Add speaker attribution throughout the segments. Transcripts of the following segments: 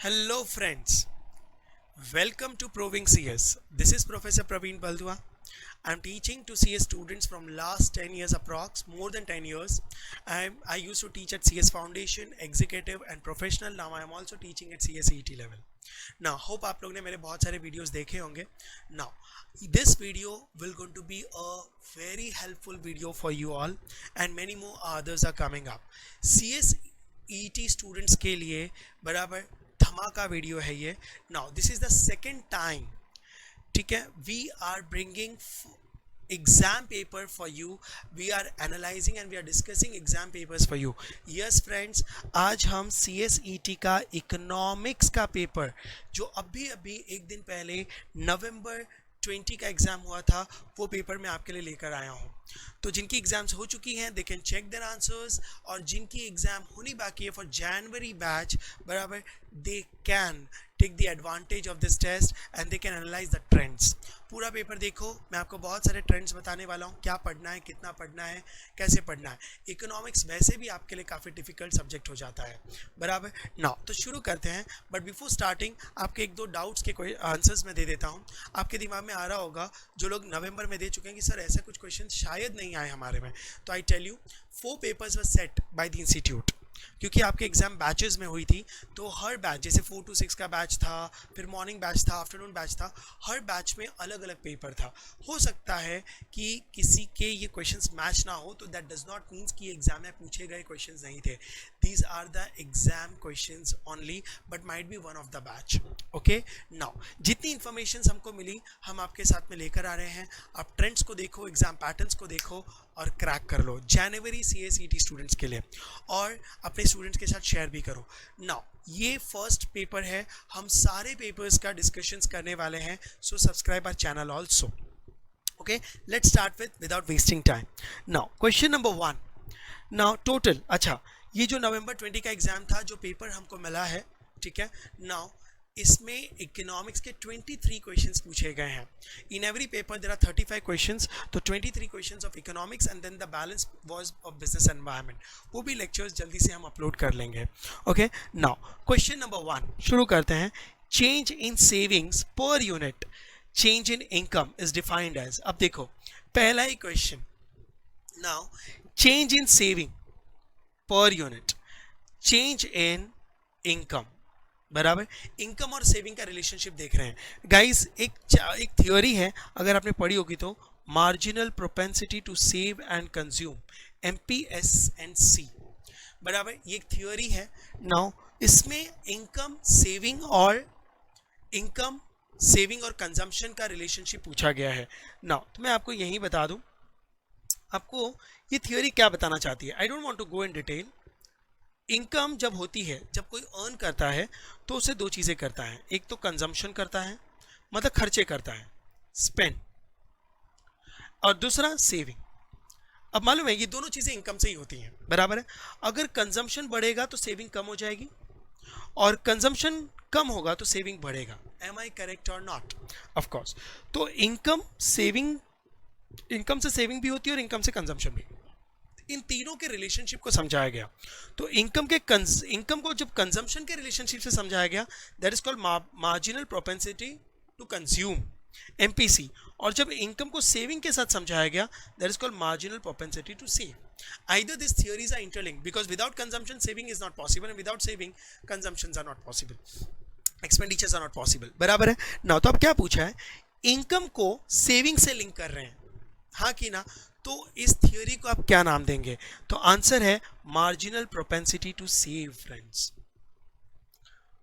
Speaker 1: Hello friends, welcome to Proving CS. This is Professor Praveen Baldua. I'm teaching to CS students from last 10 years approx, more than 10 years. I used to teach at CS Foundation, Executive and Professional. Now I am also teaching at CS ET level. Now hope आप लोग ने मेरे बहुत सारे videos देखे होंगे. Now this video will going to be a very helpful video for you all and many more others are coming up. CS ET students के लिए बराबर धमाका वीडियो है ये. Now this is the second time, ठीक है, we are bringing exam paper for you. We are analysing and we are discussing exam papers for you. Yes friends, आज हम CSET का इकोनॉमिक्स का पेपर जो अभी एक दिन पहले नवंबर 20 का एग्जाम हुआ था वो पेपर मैं आपके लिए लेकर आया हूँ. तो जिनकी एग्जाम्स हो चुकी हैं they can check their answers, और जिनकी एग्जाम होनी बाकी है फॉर जनवरी बैच बराबर they can take the advantage of this test and they can analyse the trends. पूरा पेपर देखो, मैं आपको बहुत सारे ट्रेंड्स बताने वाला हूँ, क्या पढ़ना है, कितना पढ़ना है, कैसे पढ़ना है. इकोनॉमिक्स वैसे भी आपके लिए काफ़ी डिफिकल्ट सब्जेक्ट हो जाता है बराबर. नाउ तो शुरू करते हैं, बट बिफोर स्टार्टिंग आपके एक दो डाउट्स के कोई आंसर्स मैं दे देता हूँ. आपके दिमाग में आ रहा होगा जो लोग नवंबर में दे चुके हैं कि सर ऐसा कुछ क्वेश्चन शायद नहीं आए हमारे में. तो I tell you 4 papers were set by the institute, क्योंकि आपके एग्जाम बैचेस में हुई थी. तो हर बैच, जैसे 4 to 6 का बैच था, फिर मॉर्निंग बैच था, आफ्टरनून बैच था, हर बैच में अलग अलग पेपर था. हो सकता है कि किसी के ये क्वेश्चंस मैच ना हो, तो दैट डज नॉट मीन्स कि एग्जाम में पूछे गए क्वेश्चंस नहीं थे. These are the exam questions only, but might be one of the batch. Okay, now जितनी इंफॉर्मेशन हमको मिली हम आपके साथ में लेकर आ रहे हैं. आप ट्रेंड्स को देखो, एग्जाम पैटर्न्स को देखो और क्रैक कर लो जनवरी CSET स्टूडेंट्स के लिए, और अपने स्टूडेंट्स के साथ शेयर भी करो. नाउ ये फर्स्ट पेपर है, हम सारे पेपर्स का डिस्कशंस करने वाले हैं. So subscribe our channel also. Okay, let's start without wasting time. Now question number 1. Now total, अच्छा ये जो नवंबर 20 का एग्जाम था जो पेपर हमको मिला है, ठीक है. नाउ इसमें इकोनॉमिक्स के 23 क्वेश्चंस पूछे गए हैं. In every paper there are 35 questions, तो 23 questions of economics and then the balance was of business environment. वो भी लेक्चर्स जल्दी से हम अपलोड कर लेंगे. ओके, नाउ क्वेश्चन नंबर 1 शुरू करते हैं. Change in savings per unit, change in income is defined as. अब देखो पहला ही question. Now change in saving per unit, change in income बराबर. इनकम और सेविंग का रिलेशनशिप देख रहे हैं गाइस. एक थ्योरी है, अगर आपने पढ़ी होगी तो, marginal propensity to save and consume, MPS&C बराबर. ये एक थ्योरी है. नाउ इसमें इनकम सेविंग और कंजम्पशन का रिलेशनशिप पूछा गया है. नाउ तो मैं आपको यही बता दूं, आपको ये थ्योरी क्या बताना चाहती है. I don't want to go in detail. Income जब होती है, जब कोई अर्न करता है तो उसे दो चीज़ें करता है. एक तो कंजम्पशन करता है, मतलब खर्चे करता है, स्पेंड, और दूसरा सेविंग. अब मालूम है ये दोनों चीज़ें इनकम से ही होती हैं बराबर है. अगर कंजम्पशन बढ़ेगा तो सेविंग कम हो जाएगी, और कंजम्पशन कम होगा तो सेविंग बढ़ेगा. एम आई करेक्ट और नॉट? Of course. तो इनकम से सेविंग भी होती है और इनकम से कंजम्पशन भी. इन तीनों के रिलेशनशिप को समझाया गया. तो इनकम को जब कंजम्पशन के रिलेशनशिप से समझाया गया, that is called marginal propensity to consume, MPC. और जब इनकम को सेविंग के साथ समझाया गया, that is called marginal propensity to save. Either these theories are interlinked, because without consumption saving is not possible, and without saving consumptions are not possible, expenditures are not possible बराबर है. ना तो अब क्या पूछा है, इनकम को saving से लिंक कर रहे हैं, हाँ कि ना. तो इस थियोरी को आप क्या नाम देंगे? तो आंसर है marginal propensity to save. Friends,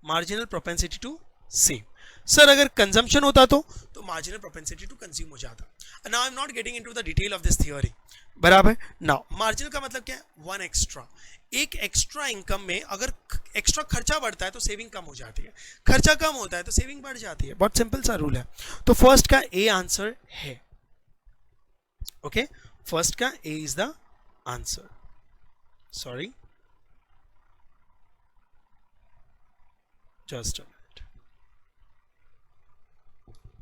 Speaker 1: marginal propensity to save. Sir अगर कंजम्पशन होता तो मार्जिनल प्रोपेंसिटी टू कंज्यूम हो जाता. Now I am not getting into the detail of this theory बराबर. नाउ मार्जिनल का मतलब क्या है? One extra. एक एक्स्ट्रा इनकम में अगर एक्स्ट्रा खर्चा बढ़ता है तो सेविंग कम हो जाती है, खर्चा कम होता है तो सेविंग बढ़ जाती है. बहुत सिंपल सा रूल है. तो फर्स्ट का ए आंसर है. ओके, फर्स्ट का A is the answer. Sorry, just a minute.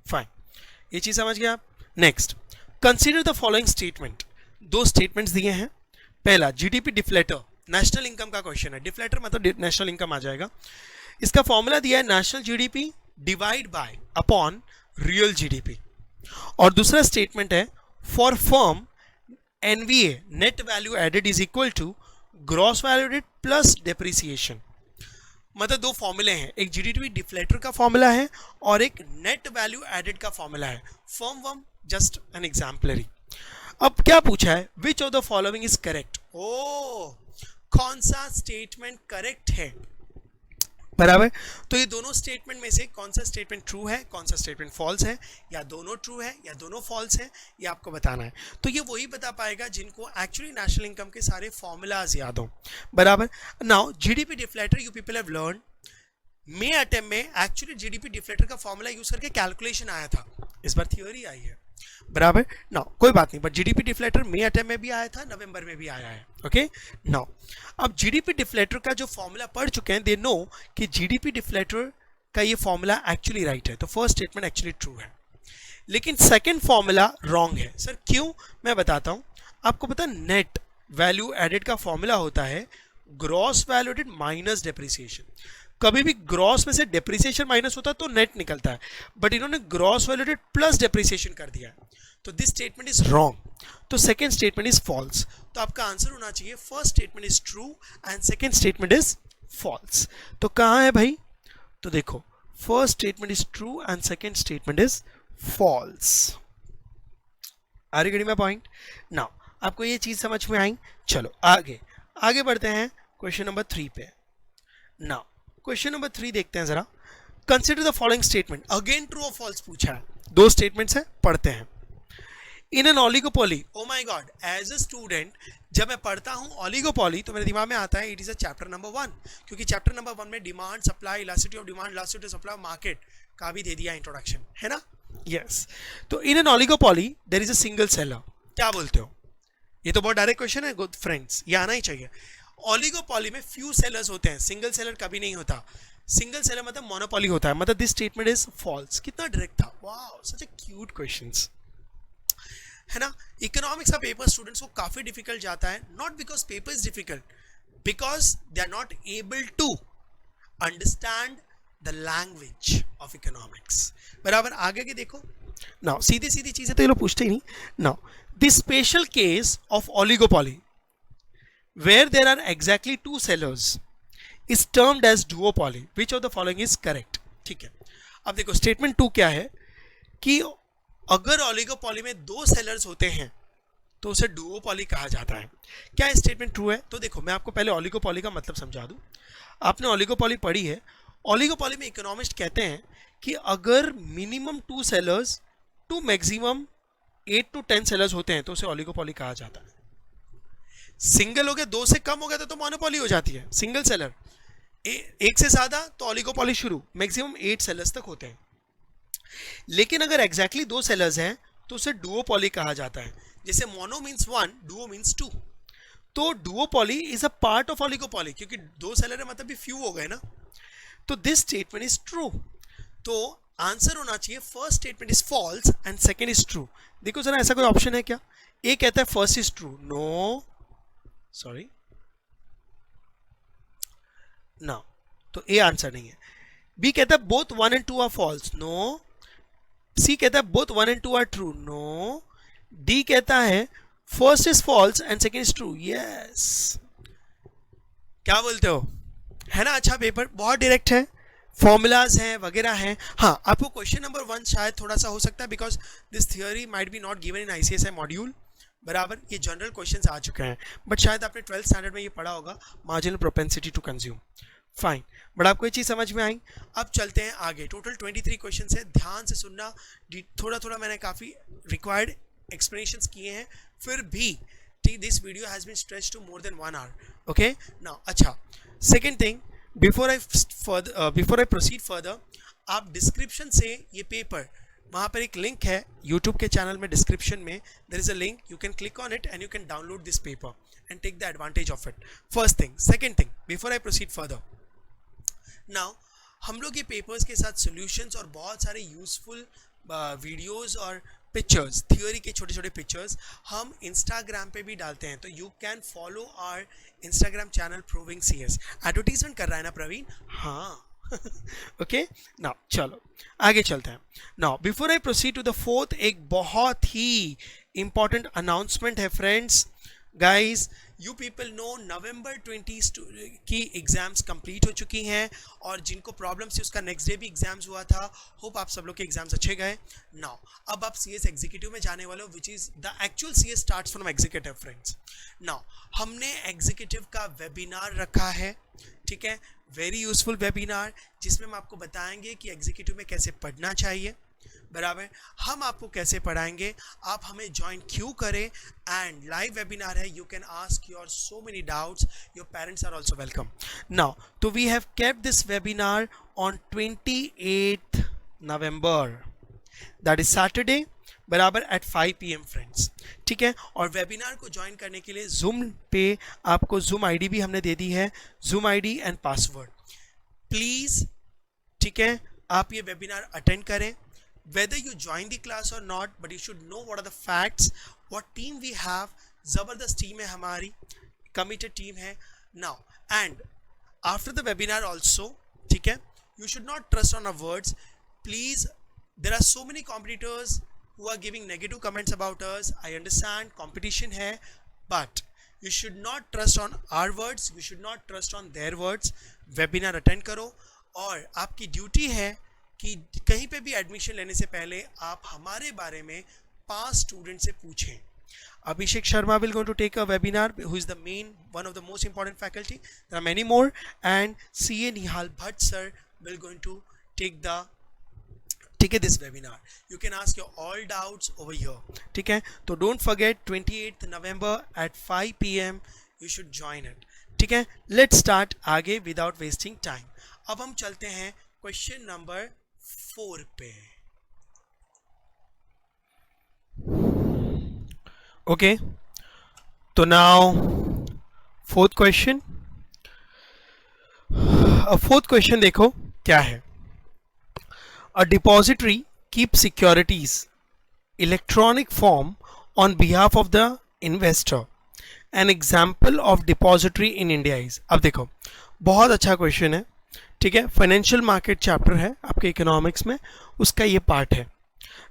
Speaker 1: Fine, ये चीज समझ गए आप. Next, consider the following statement. दो स्टेटमेंट्स दिए हैं. पहला, जीडीपी डिफ्लेटर, नेशनल इनकम का क्वेश्चन है. डिफ्लेटर मतलब नेशनल इनकम आ जाएगा. इसका फॉर्मूला दिया है national GDP divide by upon real GDP, और दूसरा स्टेटमेंट है for firm NVA net value added is equal to gross value added plus depreciation. मतलब दो फॉर्मूले हैं, एक जीडीपी डिफ्लेटर का फॉर्मूला है और एक नेट वैल्यू एडेड का फॉर्मूला है। Firm one just an exemplary. अब क्या पूछा है, which of the following is correct. ओ, कौन सा स्टेटमेंट करेक्ट है, बराबर। तो ये दोनों स्टेटमेंट में से कौन सा स्टेटमेंट ट्रू है, कौन सा स्टेटमेंट फॉल्स है, या दोनों ट्रू है या दोनों फॉल्स है, ये आपको बताना है। तो ये वही बता पाएगा जिनको एक्चुअली नेशनल इनकम के सारे फॉर्मूलाज याद हो, बराबर। Now GDP deflator you people have learn, may attempt में एक्चुअली जीडीपी डिफ्लेटर का फॉर्मूला यूज करके कैलकुलेशन आया था, इस बार थियोरी आई है, बराबर। नाउ कोई बात नहीं, but GDP deflator may attempt में भी आया था, नवंबर में भी आया है। ओके, नाउ अब जीडीपी डिफ्लेटर का जो फॉर्मूला पढ़ चुके हैं, दे नो कि जीडीपी डिफ्लेटर का ये फॉर्मूला एक्चुअली राइट है, तो फर्स्ट स्टेटमेंट एक्चुअली ट्रू है। लेकिन सेकंड फॉर्मूला रॉन्ग है। सर क्यों, मैं बताता हूं। आपको पता नेट वैल्यू एडेड का फॉर्मूला होता है gross value added minus depreciation. कभी भी ग्रॉस में से डेप्रिसिएशन माइनस होता है तो नेट निकलता है, बट इन्होंने gross value added plus depreciation कर दिया है, तो दिस स्टेटमेंट इज रॉन्ग। तो सेकंड स्टेटमेंट इज फॉल्स। तो आपका आंसर होना चाहिए first statement is true and second statement is false. तो कहां है भाई, तो देखो first statement is true and second statement is false. Are you getting my point. Now आपको ये चीज समझ में आई। चलो आगे बढ़ते हैं क्वेश्चन नंबर 3 पे। नाउ क्वेश्चन नंबर 3 देखते हैं जरा। Consider the following statement, again true और फॉल्स पूछा है, दो स्टेटमेंट्स है, पढ़ते हैं। In an oligopoly, oh my god, as a student जब मैं पढ़ता हूं ऑलिगोपोली तो मेरे दिमाग में आता है it is a chapter number 1, क्योंकि चैप्टर नंबर 1 में demand supply, elasticity of demand, elasticity of supply market का भी दे दिया इंट्रोडक्शन, है ना। यस, तो in an oligopoly there is a single seller. क्या बोलते हो, ये तो बहुत डायरेक्ट क्वेश्चन है गुड फ्रेंड्स, ये आना ही चाहिए। ऑलिगोपोली में फ्यू सेलर्स होते हैं, सिंगल सेलर कभी नहीं होता। सिंगल सेलर मतलब मोनोपोली होता है, मतलब दिस स्टेटमेंट इज फॉल्स। कितना डायरेक्ट था, wow, such a cute questions, है ना। इकोनॉमिक्स का पेपर स्टूडेंट्स को काफी डिफिकल्ट जाता है, not because paper is difficult, because they are not able to understand the language of economics, बराबर। आगे के देखो, नाउ सीधी सीधी चीजें तो ये लोग पूछते ही नहीं। Now this special case of oligopoly where there are exactly two sellers is termed as duopoly. Which of the following is correct? ठीक है, अब देखो स्टेटमेंट 2 क्या है कि अगर ऑलिगोपोली में दो सेलर्स होते हैं तो उसे डुओपोली कहा जाता है। क्या स्टेटमेंट ट्रू है, तो देखो मैं आपको पहले ऑलिगोपोली का मतलब समझा दूं। आपने ऑलिगोपोली पढ़ी है, ऑलिगोपोली में इकोनॉमिस्ट कहते हैं कि अगर minimum 2 sellers to maximum 8 to 10 sellers होते हैं तो उसे ऑलिगोपोली कहा जाता है। सिंगल हो गया, 2 से कम हो गया तो मोनोपोली हो जाती है। सिंगल सेलर, एक से ज्यादा तो ऑलिगोपोली शुरू, मैक्सिमम 8 सेलर्स तक होते हैं। लेकिन अगर एग्जैक्टली 2 सेलर्स हैं तो उसे डुओपोली कहा जाता है। जैसे मोनो मीन्स 1, डुओ मीन्स 2, तो duopoly is a part of oligopoly, क्योंकि 2 सेलर है मतलब भी फ्यू हो गए ना। तो दिस स्टेटमेंट इज ट्रू, तो आंसर होना चाहिए first statement is false and second is true. देखो जरा ऐसा कोई ऑप्शन है क्या, ए कहता है first is true, no sorry ना, तो ए आंसर नहीं है। बी कहता है both 1 and 2 are false, no. C कहता है both 1 and 2 are true, no. D कहता है first is false and second is true, yes. क्या बोलते हो, है ना। अच्छा पेपर बहुत डायरेक्ट है, फॉर्मूलाज हैं वगैरह हैं। हाँ, आपको क्वेश्चन नंबर 1 शायद थोड़ा सा हो सकता है because this theory might be not given in ICSI module, बराबर। ये जनरल क्वेश्चंस आ चुके हैं, बट शायद आपने 12th स्टैंडर्ड में ये पढ़ा होगा, marginal propensity to consume, fine. But आपको ये चीज़ समझ में आई। अब चलते हैं आगे। टोटल 23 क्वेश्चन है, ध्यान से सुनना। थोड़ा थोड़ा मैंने काफ़ी रिक्वायर्ड एक्सप्लेनेशंस किए हैं, फिर भी this video has been stretch to more than 1 hour, okay now. अच्छा, second thing, before I proceed further, आप डिस्क्रिप्शन से ये पेपर, वहाँ पर एक लिंक है यूट्यूब के चैनल में, डिस्क्रिप्शन में there is a link, you can click on it and you can download this paper and take the advantage of it. First thing. Second thing, before I proceed further, now हम लोग ये papers के साथ solutions और बहुत सारे useful videos और pictures, theory के छोटे छोटे पिक्चर्स हम इंस्टाग्राम पे भी डालते हैं, तो you can follow our Instagram channel proving CS. Advertisement कर रहा है ना प्रवीण, हाँ ओके नाउ चलो आगे चलते हैं. Now before I proceed to the fourth, एक बहुत ही इंपॉर्टेंट अनाउंसमेंट है friends. Guys you people know November 20 की एग्जाम्स कंप्लीट हो चुकी हैं और जिनको प्रॉब्लम थी उसका नेक्स्ट डे भी एग्जाम्स हुआ था. होप आप सब लोग के एग्जाम्स अच्छे गए. नाउ अब आप सीएस एग्जीक्यूटिव में जाने वाले हो, विच is the actual CS starts from executive friends. Now हमने एग्जीक्यूटिव का वेबिनार रखा है, ठीक है, वेरी यूजफुल वेबिनार, जिसमें हम आपको बताएंगे कि एग्जीक्यूटिव में कैसे पढ़ना चाहिए. बराबर, हम आपको कैसे पढ़ाएंगे, आप हमें ज्वाइन क्यों करें, एंड लाइव वेबिनार है. You can ask your so many doubts, your parents are also welcome. Now तो we have kept this webinar on 28th November, that is Saturday, बराबर एट 5 PM फ्रेंड्स. ठीक है, और webinar को join करने के लिए जूम पे आपको जूम आईडी भी हमने दे दी है, zoom ID and password. Please, ठीक है, आप ये वेबिनार अटेंड करें. Whether you join the class or not, but you should know what are the facts, what team we have. ज़बरदस्त टीम है हमारी, committed team है. Now and after the webinar also, ठीक है, you should not trust on our words. Please, there are so many competitors who are giving negative comments about us. I understand competition है, but you should not trust on our words. You should not trust on their words. webinar attend करो, और आपकी duty है कि कहीं पे भी admission लेने से पहले आप हमारे बारे में 5 स्टूडेंट से पूछें. Abhishek Sharma will going to take a webinar, who is the main one of the most important faculty. There are many more, and CA Nihal Bhatt sir will going to take this webinar. You can ask your all doubts over here. ठीक है, तो don't forget 28th November at 5 PM you should join it. ठीक है, let's start आगे without wasting time. अब हम चलते हैं क्वेश्चन नंबर 4 पे. ओके, तो now fourth question. Fourth question देखो क्या है. A depository keep securities electronic form on behalf of the investor. An example of depository in India is. अब देखो, बहुत अच्छा क्वेश्चन है, ठीक है, फाइनेंशियल मार्केट चैप्टर है आपके इकोनॉमिक्स में, उसका ये पार्ट है.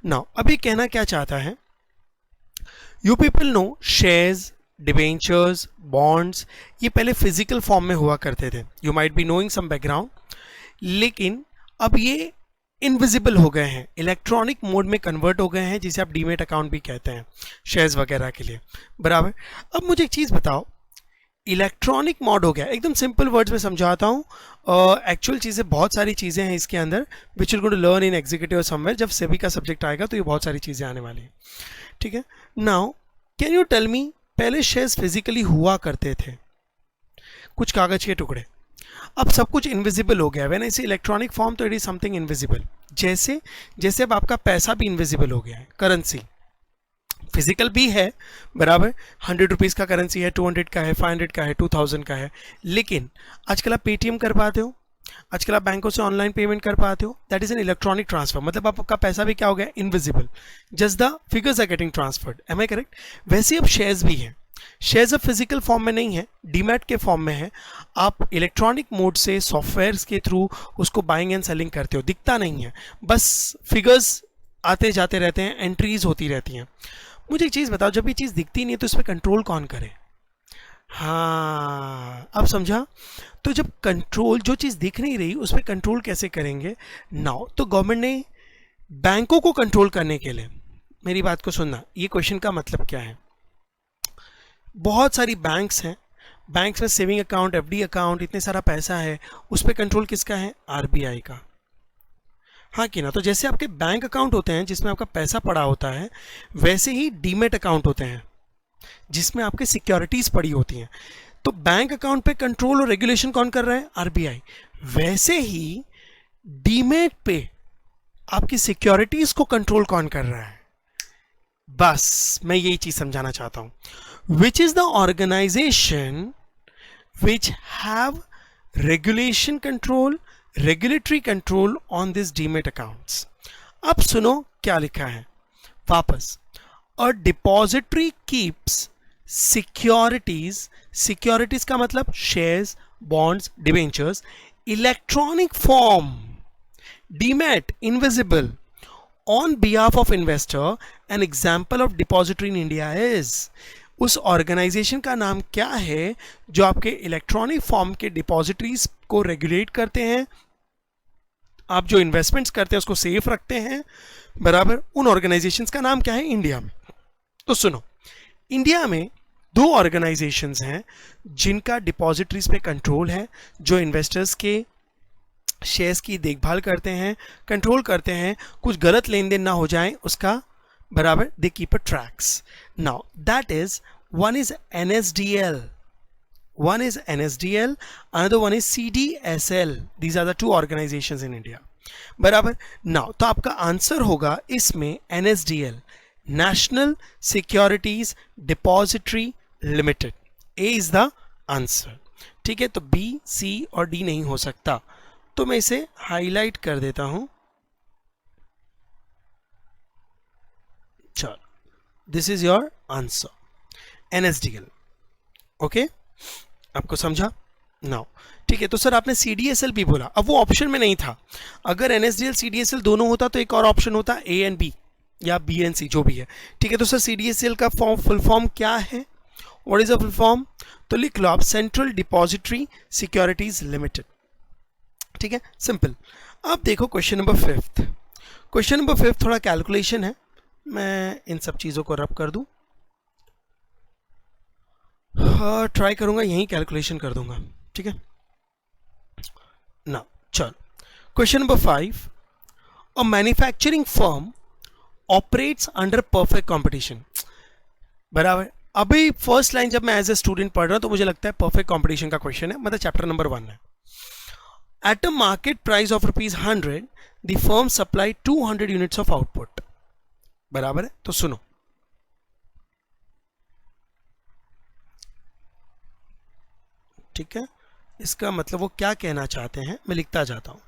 Speaker 1: नाउ अभी कहना क्या चाहता है, you people know shares, debentures, bonds, ये पहले फिजिकल फॉर्म में हुआ करते थे. You might be knowing some background, लेकिन अब ये इनविजिबल हो गए हैं, इलेक्ट्रॉनिक मोड में कन्वर्ट हो गए हैं, जिसे आप डीमेट अकाउंट भी कहते हैं शेयर्स वगैरह के लिए. बराबर, अब मुझे एक चीज़ बताओ, इलेक्ट्रॉनिक मोड हो गया, एकदम सिंपल वर्ड्स में समझाता हूँ. एक्चुअल चीज़ें, बहुत सारी चीज़ें हैं इसके अंदर which will go to learn in executive somewhere. जब सेबी का सब्जेक्ट आएगा तो ये बहुत सारी चीज़ें आने वाली हैं. ठीक है, now can you tell me, पहले शेयर्स फिजिकली हुआ करते थे, कुछ कागज के टुकड़े, अब सब कुछ इनविजिबल हो गया. व्हेन आई से इलेक्ट्रॉनिक फॉर्म, तो इट इज समथिंग इनविजिबल. जैसे जैसे अब आपका पैसा भी इनविजिबल हो गया है, करेंसी फिजिकल भी है, बराबर, 100 रुपीज़ का करेंसी है, 200 का है, 500 का है, 2000 का है, लेकिन आजकल आप पेटीएम कर पाते हो, आजकल आप बैंकों से ऑनलाइन पेमेंट कर पाते हो. That is an electronic transfer, मतलब आपका पैसा भी क्या हो गया, invisible, just the figures are getting transferred. Am I correct? वैसे अब शेयर्स भी हैं, शेयर्स अब फिजिकल फॉर्म में नहीं है, डीमैट के फॉर्म में है. आप इलेक्ट्रॉनिक मोड से सॉफ्टवेयर्स के थ्रू उसको बाइंग एंड सेलिंग करते हो, दिखता नहीं है, बस फिगर्स आते जाते रहते हैं, एंट्रीज होती रहती हैं. मुझे एक चीज़ बताओ, जब ये चीज़ दिखती नहीं है तो इस पर कंट्रोल कौन करे? हाँ, अब समझा. तो जब कंट्रोल, जो चीज़ दिख नहीं रही उस पर कंट्रोल कैसे करेंगे? नाउ तो गवर्नमेंट ने बैंकों को कंट्रोल करने के लिए, मेरी बात को सुनना, ये क्वेश्चन का मतलब क्या है, बहुत सारी बैंक्स हैं, बैंक्स में सेविंग अकाउंट, एफडी अकाउंट, इतने सारा पैसा है, उस पर कंट्रोल किसका है? आरबीआई का. हाँ कि ना? तो जैसे आपके बैंक अकाउंट होते हैं जिसमें आपका पैसा पड़ा होता है, वैसे ही डीमेट अकाउंट होते हैं जिसमें आपके सिक्योरिटीज पड़ी होती हैं. तो बैंक अकाउंट पे कंट्रोल और रेगुलेशन कौन कर रहा है? आरबीआई. वैसे ही डीमेट पे आपकी सिक्योरिटीज को कंट्रोल कौन कर रहा है? बस मैं यही चीज समझाना चाहता हूं. Which is the organisation which have regulation control, regulatory control on this demat accounts. अब सुनो क्या लिखा है वापस. A depository keeps securities, securities का मतलब shares, bonds, debentures, electronic form, demat invisible, on behalf of investor, an example of depository in India is. उस organization का नाम क्या है जो आपके इलेक्ट्रॉनिक फॉर्म के डिपॉजिटरीज को रेगुलेट करते हैं, आप जो इन्वेस्टमेंट्स करते हैं उसको सेफ रखते हैं, बराबर। उन ऑर्गेनाइजेशंस का नाम क्या है इंडिया में? तो सुनो, इंडिया में दो ऑर्गेनाइजेशंस हैं जिनका डिपॉजिटरीज पे कंट्रोल है, जो इन्वेस्टर्स के शेयर्स की देखभाल करते हैं, कंट्रोल करते हैं, कुछ गलत लेन देन ना हो जाए उसका, बराबर। They keep a tracks. Now that is, one is NSDL, another one is CDSL. These are the two organizations in India, बराबर। नाउ तो आपका आंसर होगा इसमें NSDL, national securities depository limited. A is the answer, ठीक है। तो B, सी और D नहीं हो सकता, तो मैं इसे हाईलाइट कर देता हूं। चलो, this is your answer, NSDL। Okay, आपको समझा? नाउ ठीक है। तो सर आपने CDSL भी बोला, अब वो ऑप्शन में नहीं था। अगर NSDL CDSL दोनों होता तो एक और ऑप्शन होता A एंड B या B एंड C, जो भी है, ठीक है। तो सर CDSL का फुल फॉर्म क्या है? What is the full form? तो लिख लो आप, सेंट्रल डिपॉजिटरी सिक्योरिटीज लिमिटेड, ठीक है, सिंपल। अब देखो क्वेश्चन नंबर 5। क्वेश्चन नंबर 5 थोड़ा कैलकुलेशन है, मैं इन सब चीज़ों को रब कर दूं, हाँ ट्राई करूंगा, यहीं कैलकुलेशन कर दूंगा, ठीक है ना। चलो, question number 5, a manufacturing firm operates under perfect competition, बराबर। अभी फर्स्ट लाइन जब मैं एज ए स्टूडेंट पढ़ रहा हूं तो मुझे लगता है परफेक्ट कंपटीशन का क्वेश्चन है, मतलब चैप्टर नंबर 1 है। At a market price of ₹100 the firm supply 200 units of output, बराबर है। तो सुनो, ठीक है, इसका मतलब वो क्या कहना चाहते हैं मैं लिखता जाता हूं।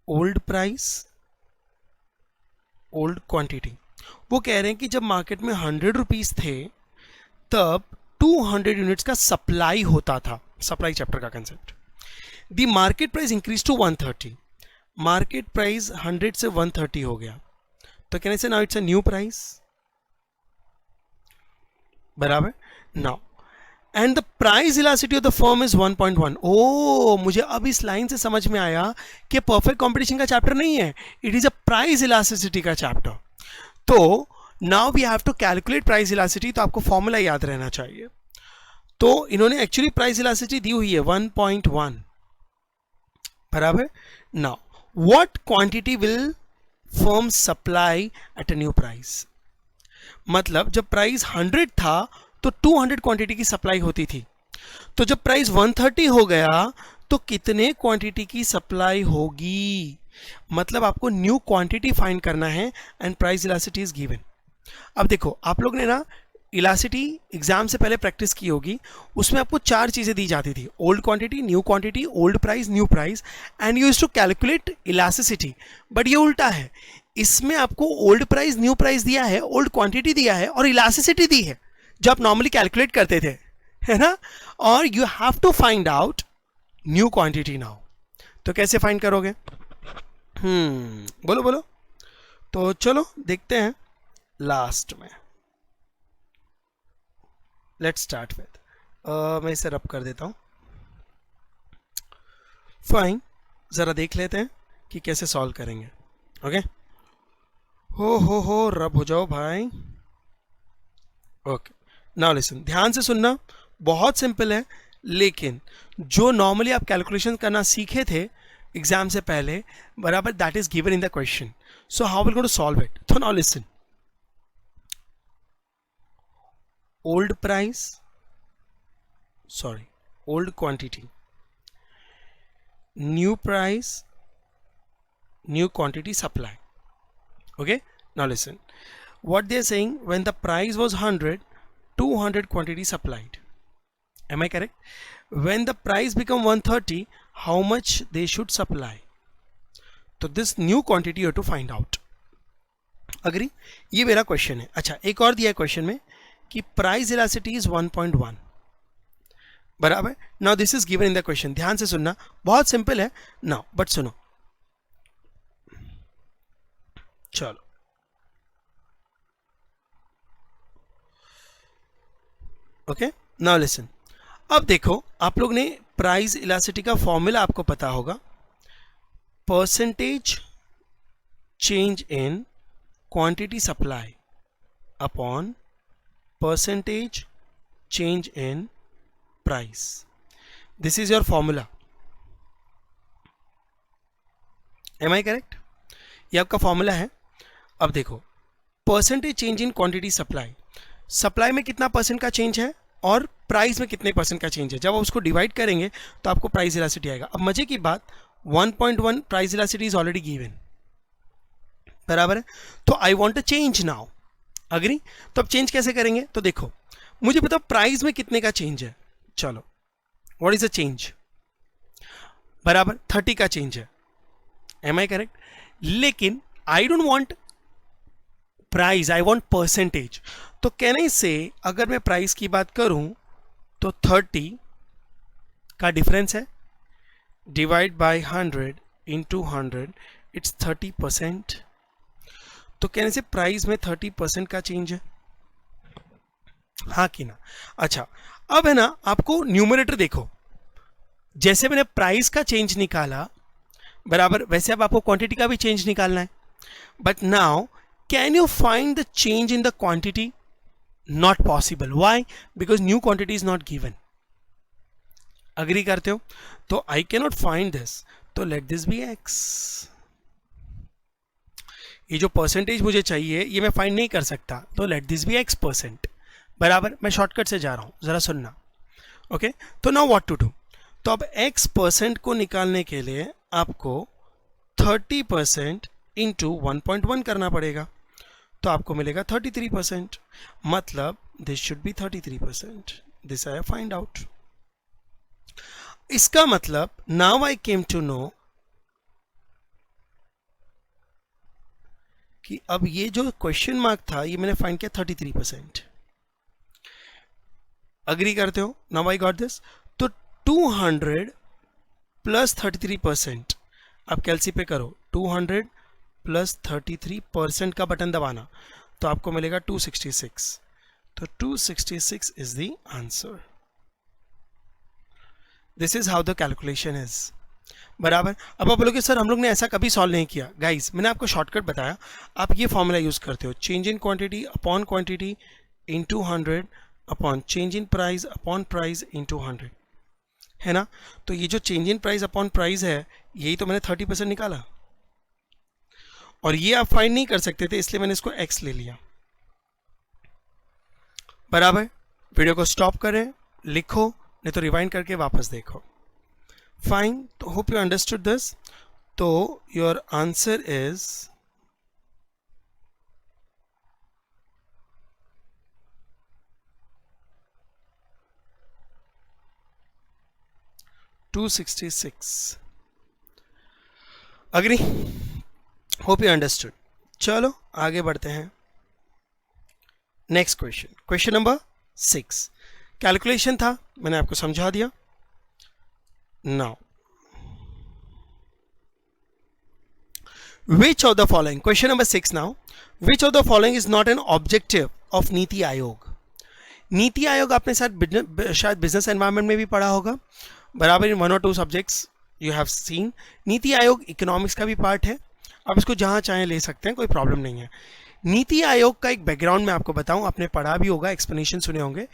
Speaker 1: Old price, old quantity. वो कह रहे हैं कि जब मार्केट में 100 रुपीज थे तब 200 यूनिट्स का सप्लाई होता था, सप्लाई चैप्टर का concept. The market price increase to 130, market price 100 से 130 हो गया, तो कहने से now it's a new price, बराबर। Now and the price elasticity of the firm is 1.1। ओ, मुझे अब इस लाइन से समझ में आया कि परफेक्ट कंपटीशन का चैप्टर नहीं है, it is a price elasticity का चैप्टर। तो now we have to calculate price elasticity, तो आपको फॉर्मूला याद रहना चाहिए। तो इन्होंने एक्चुअली प्राइस इलास्टिसिटी दी हुई है 1.1, बराबर। Now what quantity will firm supply at a new price, मतलब जब प्राइस 100 था तो 200 क्वांटिटी की सप्लाई होती थी, तो जब प्राइस 130 हो गया तो कितने क्वांटिटी की सप्लाई होगी, मतलब आपको न्यू क्वांटिटी फाइंड करना है and price elasticity is given. अब देखो, आप लोग ने ना इलास्टिसिटी एग्जाम से पहले प्रैक्टिस की होगी, उसमें आपको 4 चीजें दी जाती थी, old quantity, new quantity, old price, new price, and you used to calculate elasticity. But ये उल्टा है, इसमें आपको ओल्ड प्राइस, न्यू प्राइस दिया है, ओल्ड क्वांटिटी दिया है और इलास्टिसिटी दी है जो आप नॉर्मली कैलकुलेट करते थे, है ना। और you have to find out new quantity now. तो कैसे फाइंड करोगे? बोलो बोलो। तो चलो देखते हैं लास्ट में। लेट्स स्टार्ट विद, मैं इसे रब कर देता हूं। फाइन, जरा देख लेते हैं कि कैसे सॉल्व करेंगे। ओके, हो रब हो जाओ भाई। ओके, नाउ लिसन, ध्यान से सुनना, बहुत सिंपल है, लेकिन जो नॉर्मली आप कैलकुलेशन करना सीखे थे एग्जाम से पहले, बराबर, that is given in the question. So how will go to solve it? तो now listen, old price, sorry, old quantity, new price, new quantity supply. Okay, now listen, what they are saying, when the price was 100, 200 quantity supplied, am I correct? When the price become 130, how much they should supply? तो this new quantity you have to find out. Agree? ये मेरा question है। अच्छा, एक और दिया है question में कि प्राइस इलास्टिसिटी इज 1.1, बराबर। Now this is given in the question, ध्यान से सुनना, बहुत सिंपल है नाउ, बट सुनो। चलो ओके, नाउ लिसन। अब देखो, आप लोग ने प्राइस इलास्टिसिटी का फॉर्मूला आपको पता होगा, percentage change in quantity supply upon percentage change in price. This is your formula, am I correct? ये आपका फॉर्मूला है। अब देखो, percentage change in quantity supply, supply में कितना परसेंट का चेंज है और प्राइस में कितने परसेंट का चेंज है, जब आप उसको डिवाइड करेंगे तो आपको प्राइस इलास्टिसिटी आएगा। अब मजे की बात, 1.1 price elasticity is already given, बराबर है। तो I want a change now, agree? तो अब चेंज कैसे करेंगे? तो देखो, मुझे बताओ प्राइस में कितने का चेंज है, चलो व्हाट इज द चेंज, बराबर 30 का चेंज है, एम आई करेक्ट? लेकिन I don't want price, I want percentage. तो कैन आई से, अगर मैं प्राइस की बात करूं तो 30 का डिफरेंस है, डिवाइड बाय 100 इंटू 100, इट्स 30%। तो कहने से प्राइस में 30% का चेंज है, हाँ कि ना? अच्छा, अब है ना, आपको न्यूमरेटर देखो, जैसे मैंने प्राइस का चेंज निकाला, बराबर, वैसे अब आपको क्वांटिटी का भी चेंज निकालना है। But now can you find the change in the quantity? Not possible, why? Because new quantity is not given, agree करते हो? तो आई कैन नॉट फाइंड दिस, तो लेट दिस बी एक्स। ये जो परसेंटेज मुझे चाहिए ये मैं फाइंड नहीं कर सकता, तो let this be X percent, बराबर। मैं शॉर्टकट से जा रहा हूं, जरा सुनना, ओके? तो नाउ व्हाट टू डू? तो अब x परसेंट को निकालने के लिए आपको 30% इंटू 1.1 करना पड़ेगा, तो आपको मिलेगा 33%, मतलब this should be 33%, this I find out. इसका मतलब now I came to know कि अब ये जो क्वेश्चन मार्क था ये मैंने फाइंड किया 33%, अग्री करते हो? Now I got this. तो 200 प्लस 33%, आप कैलसी पे करो, 200 प्लस 33% का बटन दबाना, तो आपको मिलेगा 266। तो 266 is the answer. This is how the calculation is, बराबर। अब आप बोलोगे सर हम लोग ने ऐसा कभी सॉल्व नहीं किया। गाइस, मैंने आपको शॉर्टकट बताया, आप ये फॉर्मूला यूज करते हो, change in quantity upon quantity into 100 upon change in price upon price into 100, है ना? तो ये जो change in price upon price है, यही तो मैंने 30% निकाला, और ये आप फाइंड नहीं कर सकते थे, इसलिए मैंने इसको x ले लिया, बराबर। वीडियो को स्टॉप करें, लिखो, नहीं तो रिवाइंड करके वापस देखो। फाइन, तो होप यू अंडरस्टूड दिस। तो your answer is 266, agree? Hope you understood. चलो आगे बढ़ते हैं, next question, question number 6। Calculation था, मैंने आपको समझा दिया। Now which of the following, question number 6 now, which of the following is not an objective of NITI Aayog? NITI Aayog आपने शायद बिजनेस एनवायरनमेंट में भी पढ़ा होगा, बराबर, इन 1 और 2 subjects you have seen. NITI Aayog economics का भी पार्ट है, आप इसको जहां चाहें ले सकते हैं, कोई प्रॉब्लम नहीं है। नीति आयोग का एक बैकग्राउंड मैं आपको बताऊं, आपने पढ़ा भी होगा, एक्सप्लेनेशन सुने होंगे।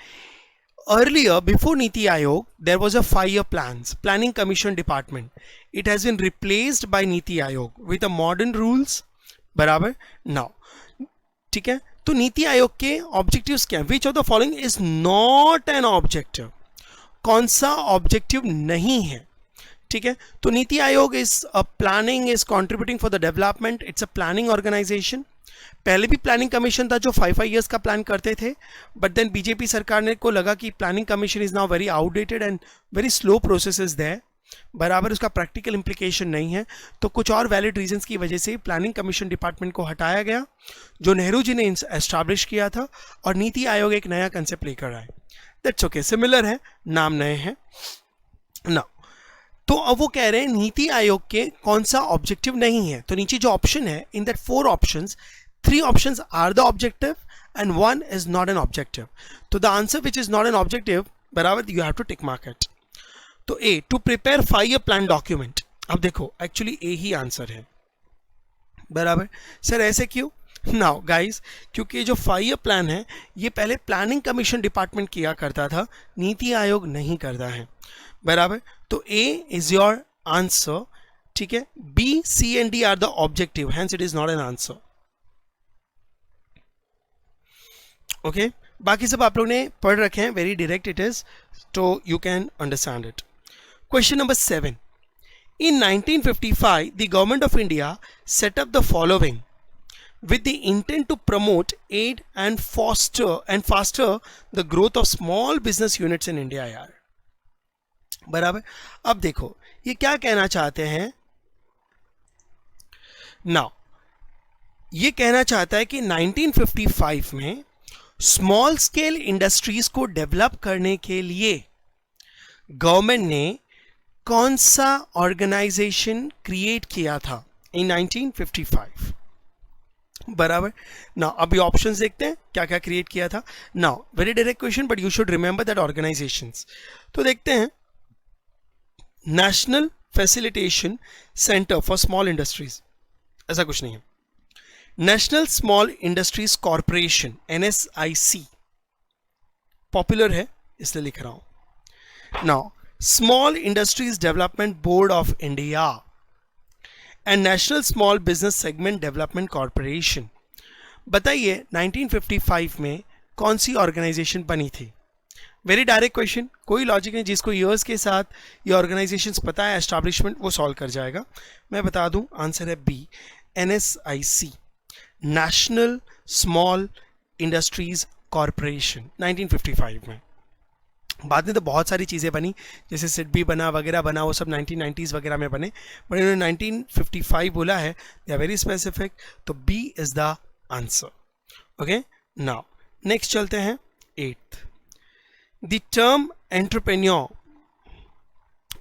Speaker 1: Earlier, before Niti Aayog, there was a 5-year planning commission department. It has been replaced by Niti Aayog with a modern rules, बराबर। Now, ठीक है, तो नीति आयोग के ऑब्जेक्टिव्स क्या हैं? Which of the following is not an objective? कौन सा ऑब्जेक्टिव नहीं है? ठीक है, तो NITI Aayog is a planning, is contributing for the development, it's a planning organization. पहले भी प्लानिंग कमीशन था जो 5 ईयर्स का प्लान करते थे, बट देन बीजेपी सरकार ने को लगा कि planning commission is now very outdated and very slow process is there, बराबर, उसका प्रैक्टिकल इंप्लीकेशन नहीं है। तो कुछ और वैलिड रीजंस की वजह से प्लानिंग कमीशन डिपार्टमेंट को हटाया गया, जो नेहरू जी ने एस्टैब्लिश किया था, और नीति आयोग एक नया कंसेप्ट लेकर आए। दैट्स ओके, सिमिलर है, नाम नए हैं ना। तो अब वो कह रहे हैं नीति आयोग के कौन सा ऑब्जेक्टिव नहीं है, तो नीचे जो ऑप्शन है in that 4 options 3 options are the objective and 1 is not an objective. तो the answer which is not an objective बराबर you have to tick mark it. तो A to prepare 5 year plan document, अब देखो actually ए ही answer है बराबर। Sir ऐसे क्यों? Now guys, क्योंकि जो 5 ईयर प्लान है ये पहले प्लानिंग कमीशन डिपार्टमेंट किया करता था, नीति आयोग नहीं करता है बराबर। तो ए इज योर आंसर, ठीक है। B C and D are the objective, hence it is not an answer. Okay, बाकी सब आप लोग ने पढ़ रखे हैं, वेरी डायरेक्ट इट इज, तो you can understand it. Question number 7, in 1955 the government of India set up the following with the intent to promote, aid and faster the growth of small business units in India यार बराबर। अब देखो ये क्या कहना चाहते हैं, now ये कहना चाहता है कि 1955 में स्मॉल स्केल इंडस्ट्रीज को डेवलप करने के लिए गवर्नमेंट ने कौन सा ऑर्गेनाइजेशन क्रिएट किया था इन 1955 बराबर। नाउ अभी ऑप्शंस देखते हैं क्या क्या क्रिएट किया था। Now very direct question but you should remember that organisations. तो देखते हैं, national facilitation centre for small industries, ऐसा कुछ नहीं है। National Small Industries corporation NSIC, popular है इसलिए लिख रहा हूं। Now small industries development board of India and national small business segment development corporation. बताइए 1955 में कौन सी ऑर्गेनाइजेशन बनी थी? वेरी डायरेक्ट क्वेश्चन, कोई लॉजिक नहीं, जिसको ईयर्स के साथ ये ऑर्गेनाइजेशंस पता है एस्टैब्लिशमेंट वो सॉल्व कर जाएगा। मैं बता दूं आंसर है B NSIC, National Small Industries Corporation 1955 में। बाद में तो बहुत सारी चीज़ें बनी, जैसे सिडबी बना वगैरह बना, वो सब 1990s वगैरह में बने, बट इन्होंने 1955 बोला है, दे आर वेरी स्पेसिफिक, तो B is the answer. Okay, now next चलते हैं 8th। The term entrepreneur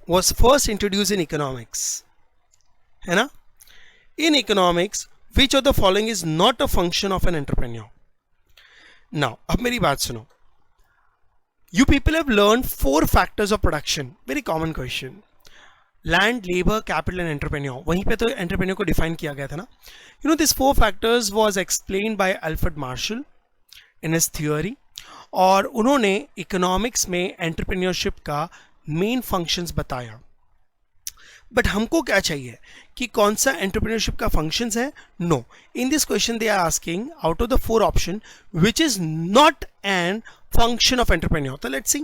Speaker 1: was first introduce in economics, है ना। In economics which of the following is not a function of an entrepreneur. Now अब मेरी बात सुनो, you people have learned 4 factors of production, very common question, land, labor, capital and entrepreneur। वहीं पे तो entrepreneur को define किया गया था ना। you know this 4 factors was explained by Alfred Marshall in his theory, और उन्होंने economics में entrepreneurship का main functions बताया। बट हमको क्या चाहिए कि कौन सा एंटरप्रेन्योरशिप का फंक्शंस है? No, in this question they are asking out of the 4 option which is not an function of entrepreneur. So let's see.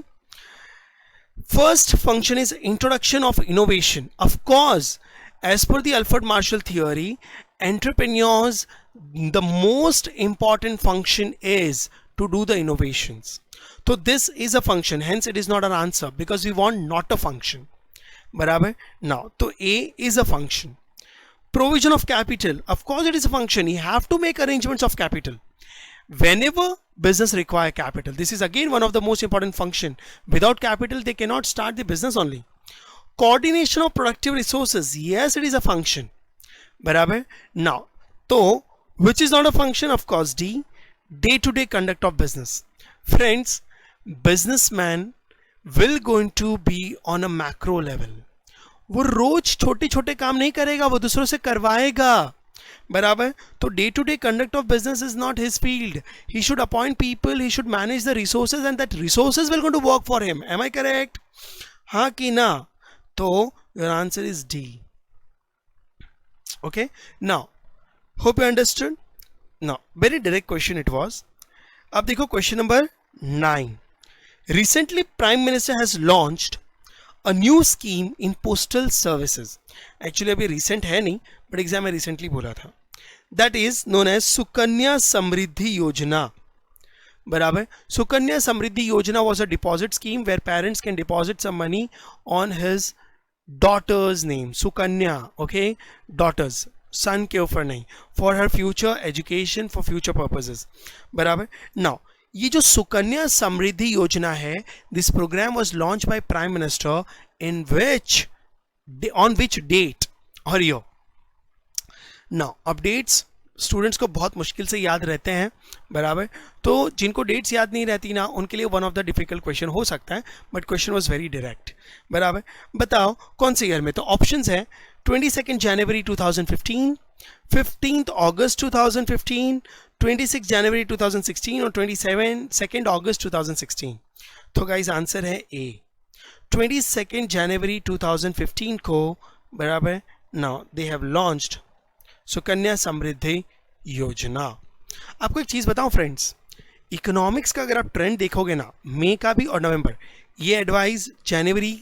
Speaker 1: First function is introduction of innovation. Of course, as per the Alfred Marshall theory, entrepreneurs, the most important function is to do the innovations. So this is a function, hence it is not an answer because we want not a function. बराबर। Now, तो A is a function. Provision of capital, of course it is a function. You have to make arrangements of capital. Whenever business require capital, this is again one of the most important function. Without capital they cannot start the business only. Coordination of productive resources, yes it is a function बराबर। now तो which is not a function? Of course D, day to day conduct of business. Friends, businessman will going to be on a macro level. वो रोज छोटे छोटे काम नहीं करेगा, वो दूसरों से करवाएगा बराबर। तो day to day conduct of business is not his field, he should appoint people, he should manage the resources and that resources will going to work for him. Am I correct? हाँ कि ना? तो your answer is D. Okay, now hope you understood. Now very direct question it was. अब देखो क्वेश्चन नंबर 9। Recently prime minister has launched a new scheme in postal services. Actually अभी recent है नहीं, but एग्जाम में recently बोला था। That is known as Sukanya Samriddhi योजना बराबर। सुकन्या समृद्धि योजना was a deposit scheme where parents can deposit some money on his daughter's name. Sukanya, okay, daughters, son के ऊपर नहीं, for her future education, for future purposes बराबर। Now ये जो सुकन्या समृद्धि योजना है, this program was launch by prime minister in which on which date और year. Now updates students को बहुत मुश्किल से याद रहते हैं, बराबर. तो जिनको डेट्स याद नहीं रहती ना, उनके लिए one of the difficult question हो सकता है, but question was very direct, बराबर. बताओ कौन से ईयर में. तो ऑप्शंस है 22 जनवरी 2015, 15 अगस्त 2015, 26 जनवरी 2016 और 2 अगस्त 2016. तो गाइस आंसर है ए, 22 जनवरी 2015 को, बराबर. Now they have launched Sukanya Samriddhi Yojana. आपको एक चीज बताऊं फ्रेंड्स, इकोनॉमिक्स का अगर आप ट्रेंड देखोगे ना, मई का भी और नवंबर, ये एडवाइस जनवरी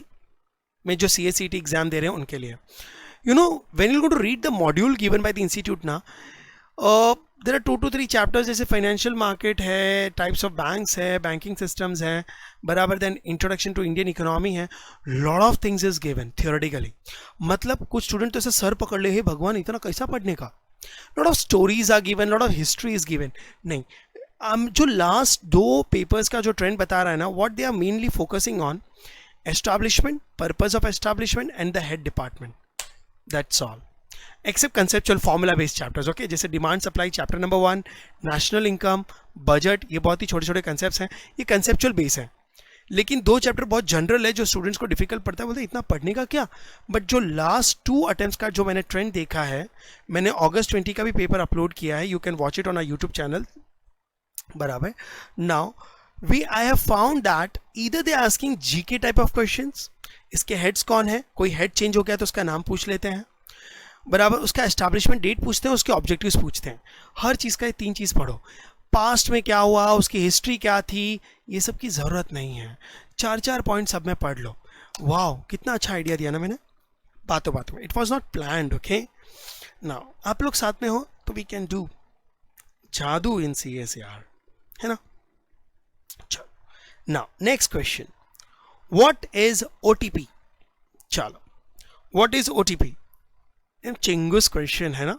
Speaker 1: में जो CSET एग्जाम दे रहे हैं उनके लिए. You know when you go to read the module given by the institute ना, देयर आर 2 to 3 चैप्टर्स, जैसे फाइनेंशियल मार्केट है, टाइप्स ऑफ बैंक्स है, बैंकिंग सिस्टम्स है, बराबर. Then introduction to Indian economy है. Lot of things is given theoretically. मतलब कुछ student तो ऐसे सर पकड़ ले, हे भगवान इतना कैसा पढ़ने का. Lot of stories are given, lot of history is given. नहीं, जो लास्ट 2 पेपर्स का जो ट्रेंड बता रहा है ना, what they are mainly focusing on establishment, purpose of establishment and the head department. That's all, except conceptual formula based chapters. Okay, जैसे demand supply chapter number 1, national income, budget, ये बहुत ही छोटे छोटे कंसेप्ट्स हैं, ये कंसेप्चुअल बेस है. लेकिन 2 chapter बहुत जनरल है, जो स्टूडेंट्स को डिफिकल्ट पड़ता है, बोलते इतना पढ़ने का क्या. बट जो लास्ट 2 अटेम्प्ट्स का जो मैंने ट्रेंड देखा है, मैंने अगस्त 20 का भी पेपर अपलोड किया है, you can watch it on our YouTube channel, बराबर. Now I have found that either they asking GK type of questions. इसके हेड्स कौन है, कोई हेड चेंज हो गया तो उसका नाम पूछ लेते हैं, बराबर. उसका एस्टैब्लिशमेंट डेट पूछते हैं, उसके ऑब्जेक्टिव्स पूछते हैं. हर चीज़ का ये 3 चीज़ पढ़ो. पास्ट में क्या हुआ, उसकी हिस्ट्री क्या थी, ये सब की ज़रूरत नहीं है. 4 पॉइंट सब में पढ़ लो. वाओ, कितना अच्छा आइडिया दिया ना मैंने बातों बातों में. It was not planned. Okay, now आप लोग साथ में हो तो वी कैन डू जादू इन CS यार, है ना. चलो, now next question, what is OTP. चलो, व्हाट इज OTP. चिंगुस क्वेश्चन है ना,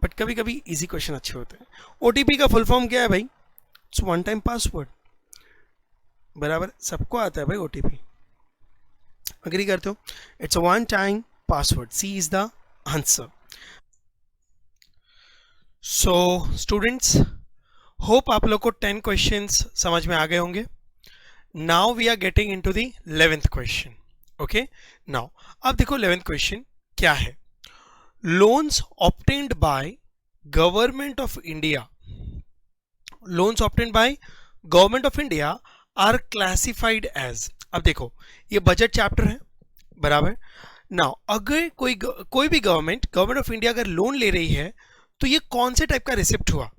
Speaker 1: बट कभी कभी इजी क्वेश्चन अच्छे होते हैं. OTP का फुल फॉर्म क्या है भाई. इट्स वन टाइम पासवर्ड, बराबर. सबको आता है भाई OTP, अग्री करते हो. It's a one time password. C is the answer. So students, hope आप लोग को 10 क्वेश्चंस समझ में आ गए होंगे. Now we are getting into the 11th question. Okay, now अब देखो 11th क्वेश्चन क्या है. loans obtained by government of India, loans obtained by government of India are classified as. अब देखो ये बजट चैप्टर है, बराबर. नाउ अगर कोई भी गवर्नमेंट ऑफ इंडिया अगर लोन ले रही है तो ये कौन से टाइप का रिसिप्ट हुआ.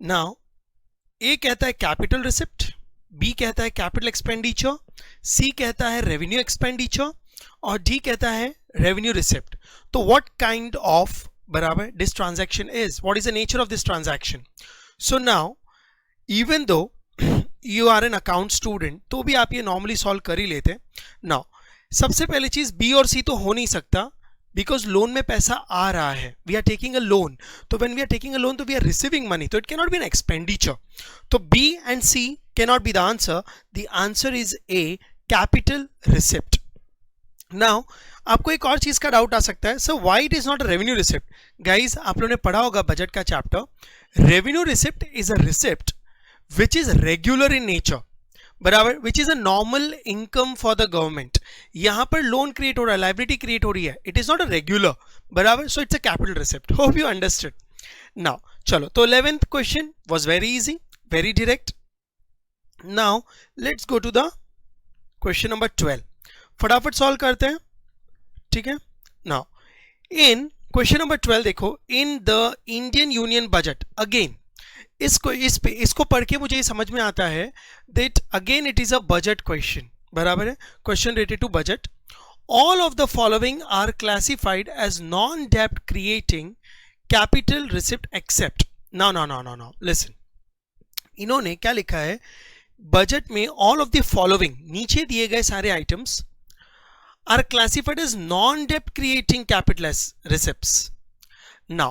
Speaker 1: नाउ ए कहता है कैपिटल रिसिप्ट, बी कहता है कैपिटल एक्सपेंडिचर, सी कहता है रेवेन्यू एक्सपेंडिचर और डी कहता है रेवेन्यू रिसिप्ट. तो व्हाट काइंड ऑफ, बराबर, this transaction is, what is the nature of this transaction. So now even though you are an account student, तो भी आप ये नॉर्मली सॉल्व कर ही लेते. नाउ सबसे पहले चीज बी और सी तो हो नहीं सकता, बिकॉज लोन में पैसा आ रहा है, we are taking a loan. तो when we are taking a loan तो वी आर रिसीविंग मनी, तो it can not be an expenditure. तो B and C can not be the answer. The answer is A, capital receipt. Now आपको एक और चीज का doubt आ सकता है, sir why it is not a revenue receipt. Guys आप लोगों ने पढ़ा होगा बजट का chapter. Revenue receipt is a receipt which is regular in nature, बराबर, which is a normal income for the government. यहां पर लोन क्रिएट हो रहा है, लाइबिलिटी क्रिएट हो रही है, it is not a regular, बराबर. So it's a capital receipt. Hope you understood. Now चलो, तो 11th question was very easy, very direct. Now let's go to the question number 12. फटाफट सॉल्व करते हैं, ठीक है. नाउ इन क्वेश्चन नंबर 12 देखो, in the Indian union budget, again इसको पढ़ के मुझे ये समझ में आता है that again it is a budget question, बराबर है, question related to budget. All of the following are classified as non डेब्ट creating capital receipt except. No listen, इन्होंने क्या लिखा है बजट में, ऑल ऑफ द फॉलोइंग, नीचे दिए गए सारे items are classified as non-debt creating capital as receipts. Now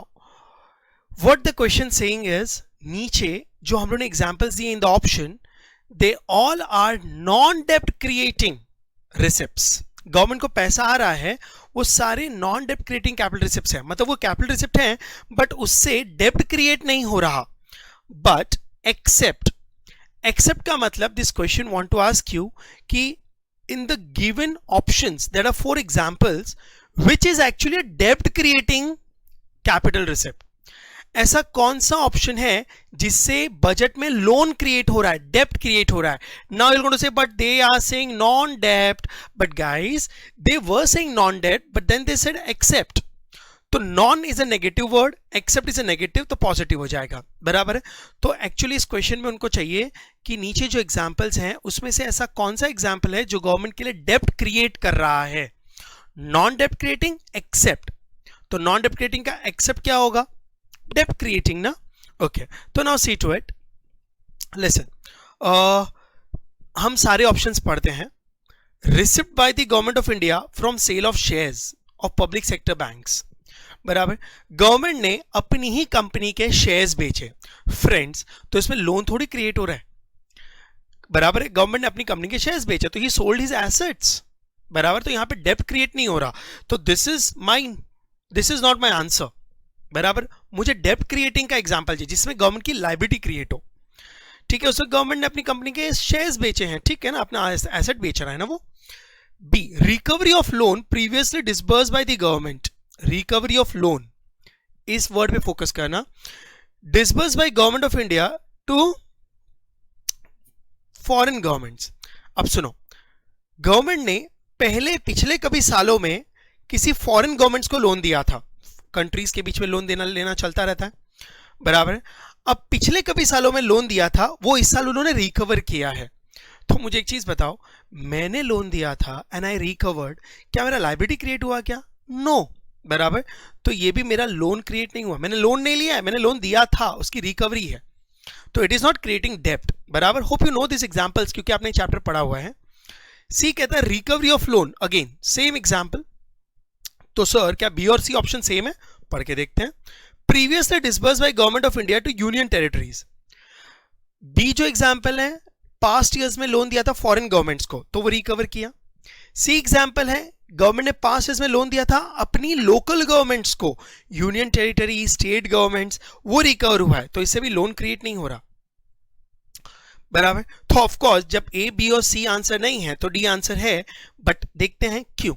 Speaker 1: what the question saying is, नीचे जो हम लोगों ने एग्जाम्पल्स दिए in the option, they all are non डेप्ट क्रिएटिंग रिसिप्ट्स। गवर्नमेंट को पैसा आ रहा है, वो सारे नॉन डेप्ट क्रिएटिंग कैपिटल रिसिप्ट्स है, मतलब वो कैपिटल रिसिप्ट है बट उससे डेप्ट क्रिएट नहीं हो रहा। बट एक्सेप्ट का मतलब this question want to ask you कि in the given options there are 4 examples which is actually a debt creating capital receipt। ऐसा कौन सा ऑप्शन है जिससे बजट में लोन क्रिएट हो रहा है, डेप्ट क्रिएट हो रहा है? Now you are going to से but they are saying non dept, but guys they were saying non dept but then they said accept. तो non is a negative word, accept is a negative, तो positive हो जाएगा, बराबर है। तो actually इस question में उनको चाहिए कि नीचे जो एग्जांपल्स हैं उसमें से ऐसा कौन सा एग्जांपल है जो गवर्नमेंट के लिए डेप्ट क्रिएट कर रहा है। नॉन डेप्ट क्रिएटिंग, एक्सेप्ट। तो नॉन डेप्ट क्रिएटिंग का एक्सेप्ट क्या होगा? डेप्ट क्रिएटिंग ना। ओके, तो now see to it, listen, हम सारे ऑप्शंस पढ़ते हैं। Receipt by the government of India from sale of shares of public sector banks, बराबर। गवर्नमेंट ने अपनी ही कंपनी के शेयर्स बेचे फ्रेंड्स, तो इसमें लोन थोड़ी क्रिएट हो रहा है, बराबर है। गवर्नमेंट ने अपनी कंपनी के शेयर्स बेचे तो ही सोल्ड हिज एसेट्स, बराबर। तो यहां पे डेप्ट क्रिएट नहीं हो रहा, तो this is not my answer, बराबर। मुझे डेप्ट क्रिएटिंग का एग्जांपल चाहिए जिसमें गवर्नमेंट की लायबिलिटी क्रिएट हो, ठीक है। उसमें गवर्नमेंट ने अपनी कंपनी के शेयर्स बेचे हैं, ठीक है ना, अपना एसेट बेच रहा है ना वो। B, recovery of loan previously disburse by the government. Recovery of loan, इस वर्ड पे फोकस करना। Disburse by government of India to foreign governments. अब सुनो, गवर्नमेंट ने पिछले कभी सालों में किसी फॉरेन गवर्नमेंट्स को लोन दिया था, कंट्रीज के बीच में लोन देना लेना चलता रहता है, बराबर है। अब पिछले कभी सालों में लोन दिया था, वो इस साल उन्होंने रिकवर किया है। तो मुझे एक चीज बताओ, मैंने लोन दिया था एंड आई रिकवर्ड, क्या मेरा लायबिलिटी क्रिएट हुआ क्या? नो, बराबर। तो ये भी मेरा लोन क्रिएट नहीं हुआ, मैंने लोन नहीं लिया है, मैंने लोन दिया था, उसकी रिकवरी है, तो इट इज नॉट क्रिएटिंग डेप्ट, बराबर। Hope you know this examples क्योंकि आपने चैप्टर पढ़ा हुआ है। सी कहता है recovery of loan, again same example. तो सर क्या बी और सी ऑप्शन सेम है? पढ़ के देखते हैं। Previously disburse by government of India to union territories. B जो एग्जांपल है, पास्ट ईयर्स में लोन दिया था फॉरेन गवर्नमेंट्स को, तो वो रिकवर किया। सी एग्जांपल है, गवर्नमेंट ने पास्ट ईयर्स में लोन दिया था अपनी लोकल गवर्नमेंट्स को, यूनियन टेरिटरी, स्टेट गवर्नमेंट्स, वो रिकवर हुआ है, तो इससे भी लोन क्रिएट नहीं हो रहा, बराबर। तो ऑफ कोर्स जब ए, बी और सी आंसर नहीं है तो डी आंसर है, बट देखते हैं क्यों।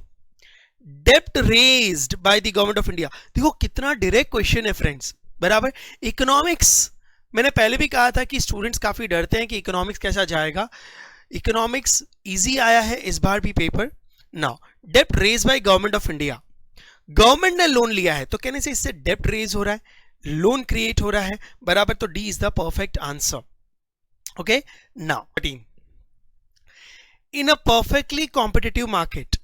Speaker 1: डेप्ट raised by the government of India, देखो कितना डायरेक्ट क्वेश्चन है फ्रेंड्स, बराबर। इकोनॉमिक्स, मैंने पहले भी कहा था कि स्टूडेंट्स काफी डरते हैं कि इकोनॉमिक्स कैसा जाएगा। इकोनॉमिक्स इजी आया है इस बार भी पेपर। नाउ डेप्ट raise by government of India, government ने लोन लिया है तो कहने से इससे डेप्ट रेज हो रहा है, लोन क्रिएट हो रहा है, बराबर। तो D is the perfect answer. Okay, now 13, in a perfectly competitive market,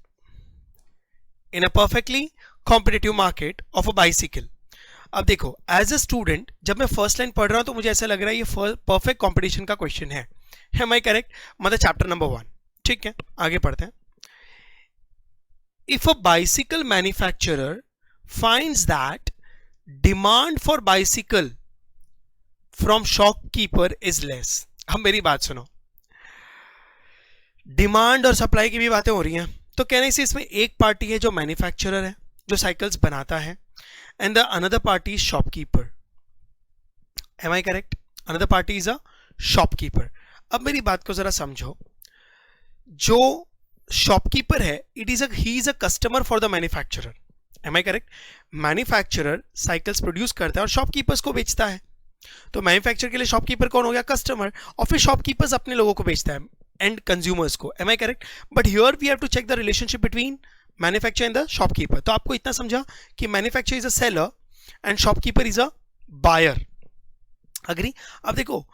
Speaker 1: in a perfectly competitive market of a bicycle. अब देखो, एज अ स्टूडेंट जब मैं फर्स्ट लाइन पढ़ रहा हूं तो मुझे ऐसा लग रहा है ये परफेक्ट कॉम्पिटिशन का क्वेश्चन है। Am I correct? मतलब चैप्टर नंबर 1, ठीक है, आगे पढ़ते हैं। If a bicycle manufacturer finds that demand for bicycle from shopkeeper is less, अब मेरी बात सुनो, डिमांड और सप्लाई की भी बातें हो रही हैं, तो कहने से इसमें एक पार्टी है जो मैन्युफैक्चरर है, जो साइकिल्स बनाता है, and the another party is shopkeeper. Am I correct? Another party is a shopkeeper. अब मेरी बात को जरा समझो, जो शॉपकीपर है, he is a customer for the manufacturer. Am I correct? Manufacturer cycles produce करता है और शॉपकीपर्स को बेचता है, तो मैन्युफैक्चर के लिए शॉपकीपर कौन हो गया? कस्टमर, और फिर शॉपकीपर्स अपने लोगों को बेचता है, एंड कंज्यूमर्स को। Am I correct? But here we have to check the relationship between manufacture and the shopkeeper. तो आपको इतना समझा कि manufacture is a seller and shopkeeper is a buyer. Agree? अब देखो,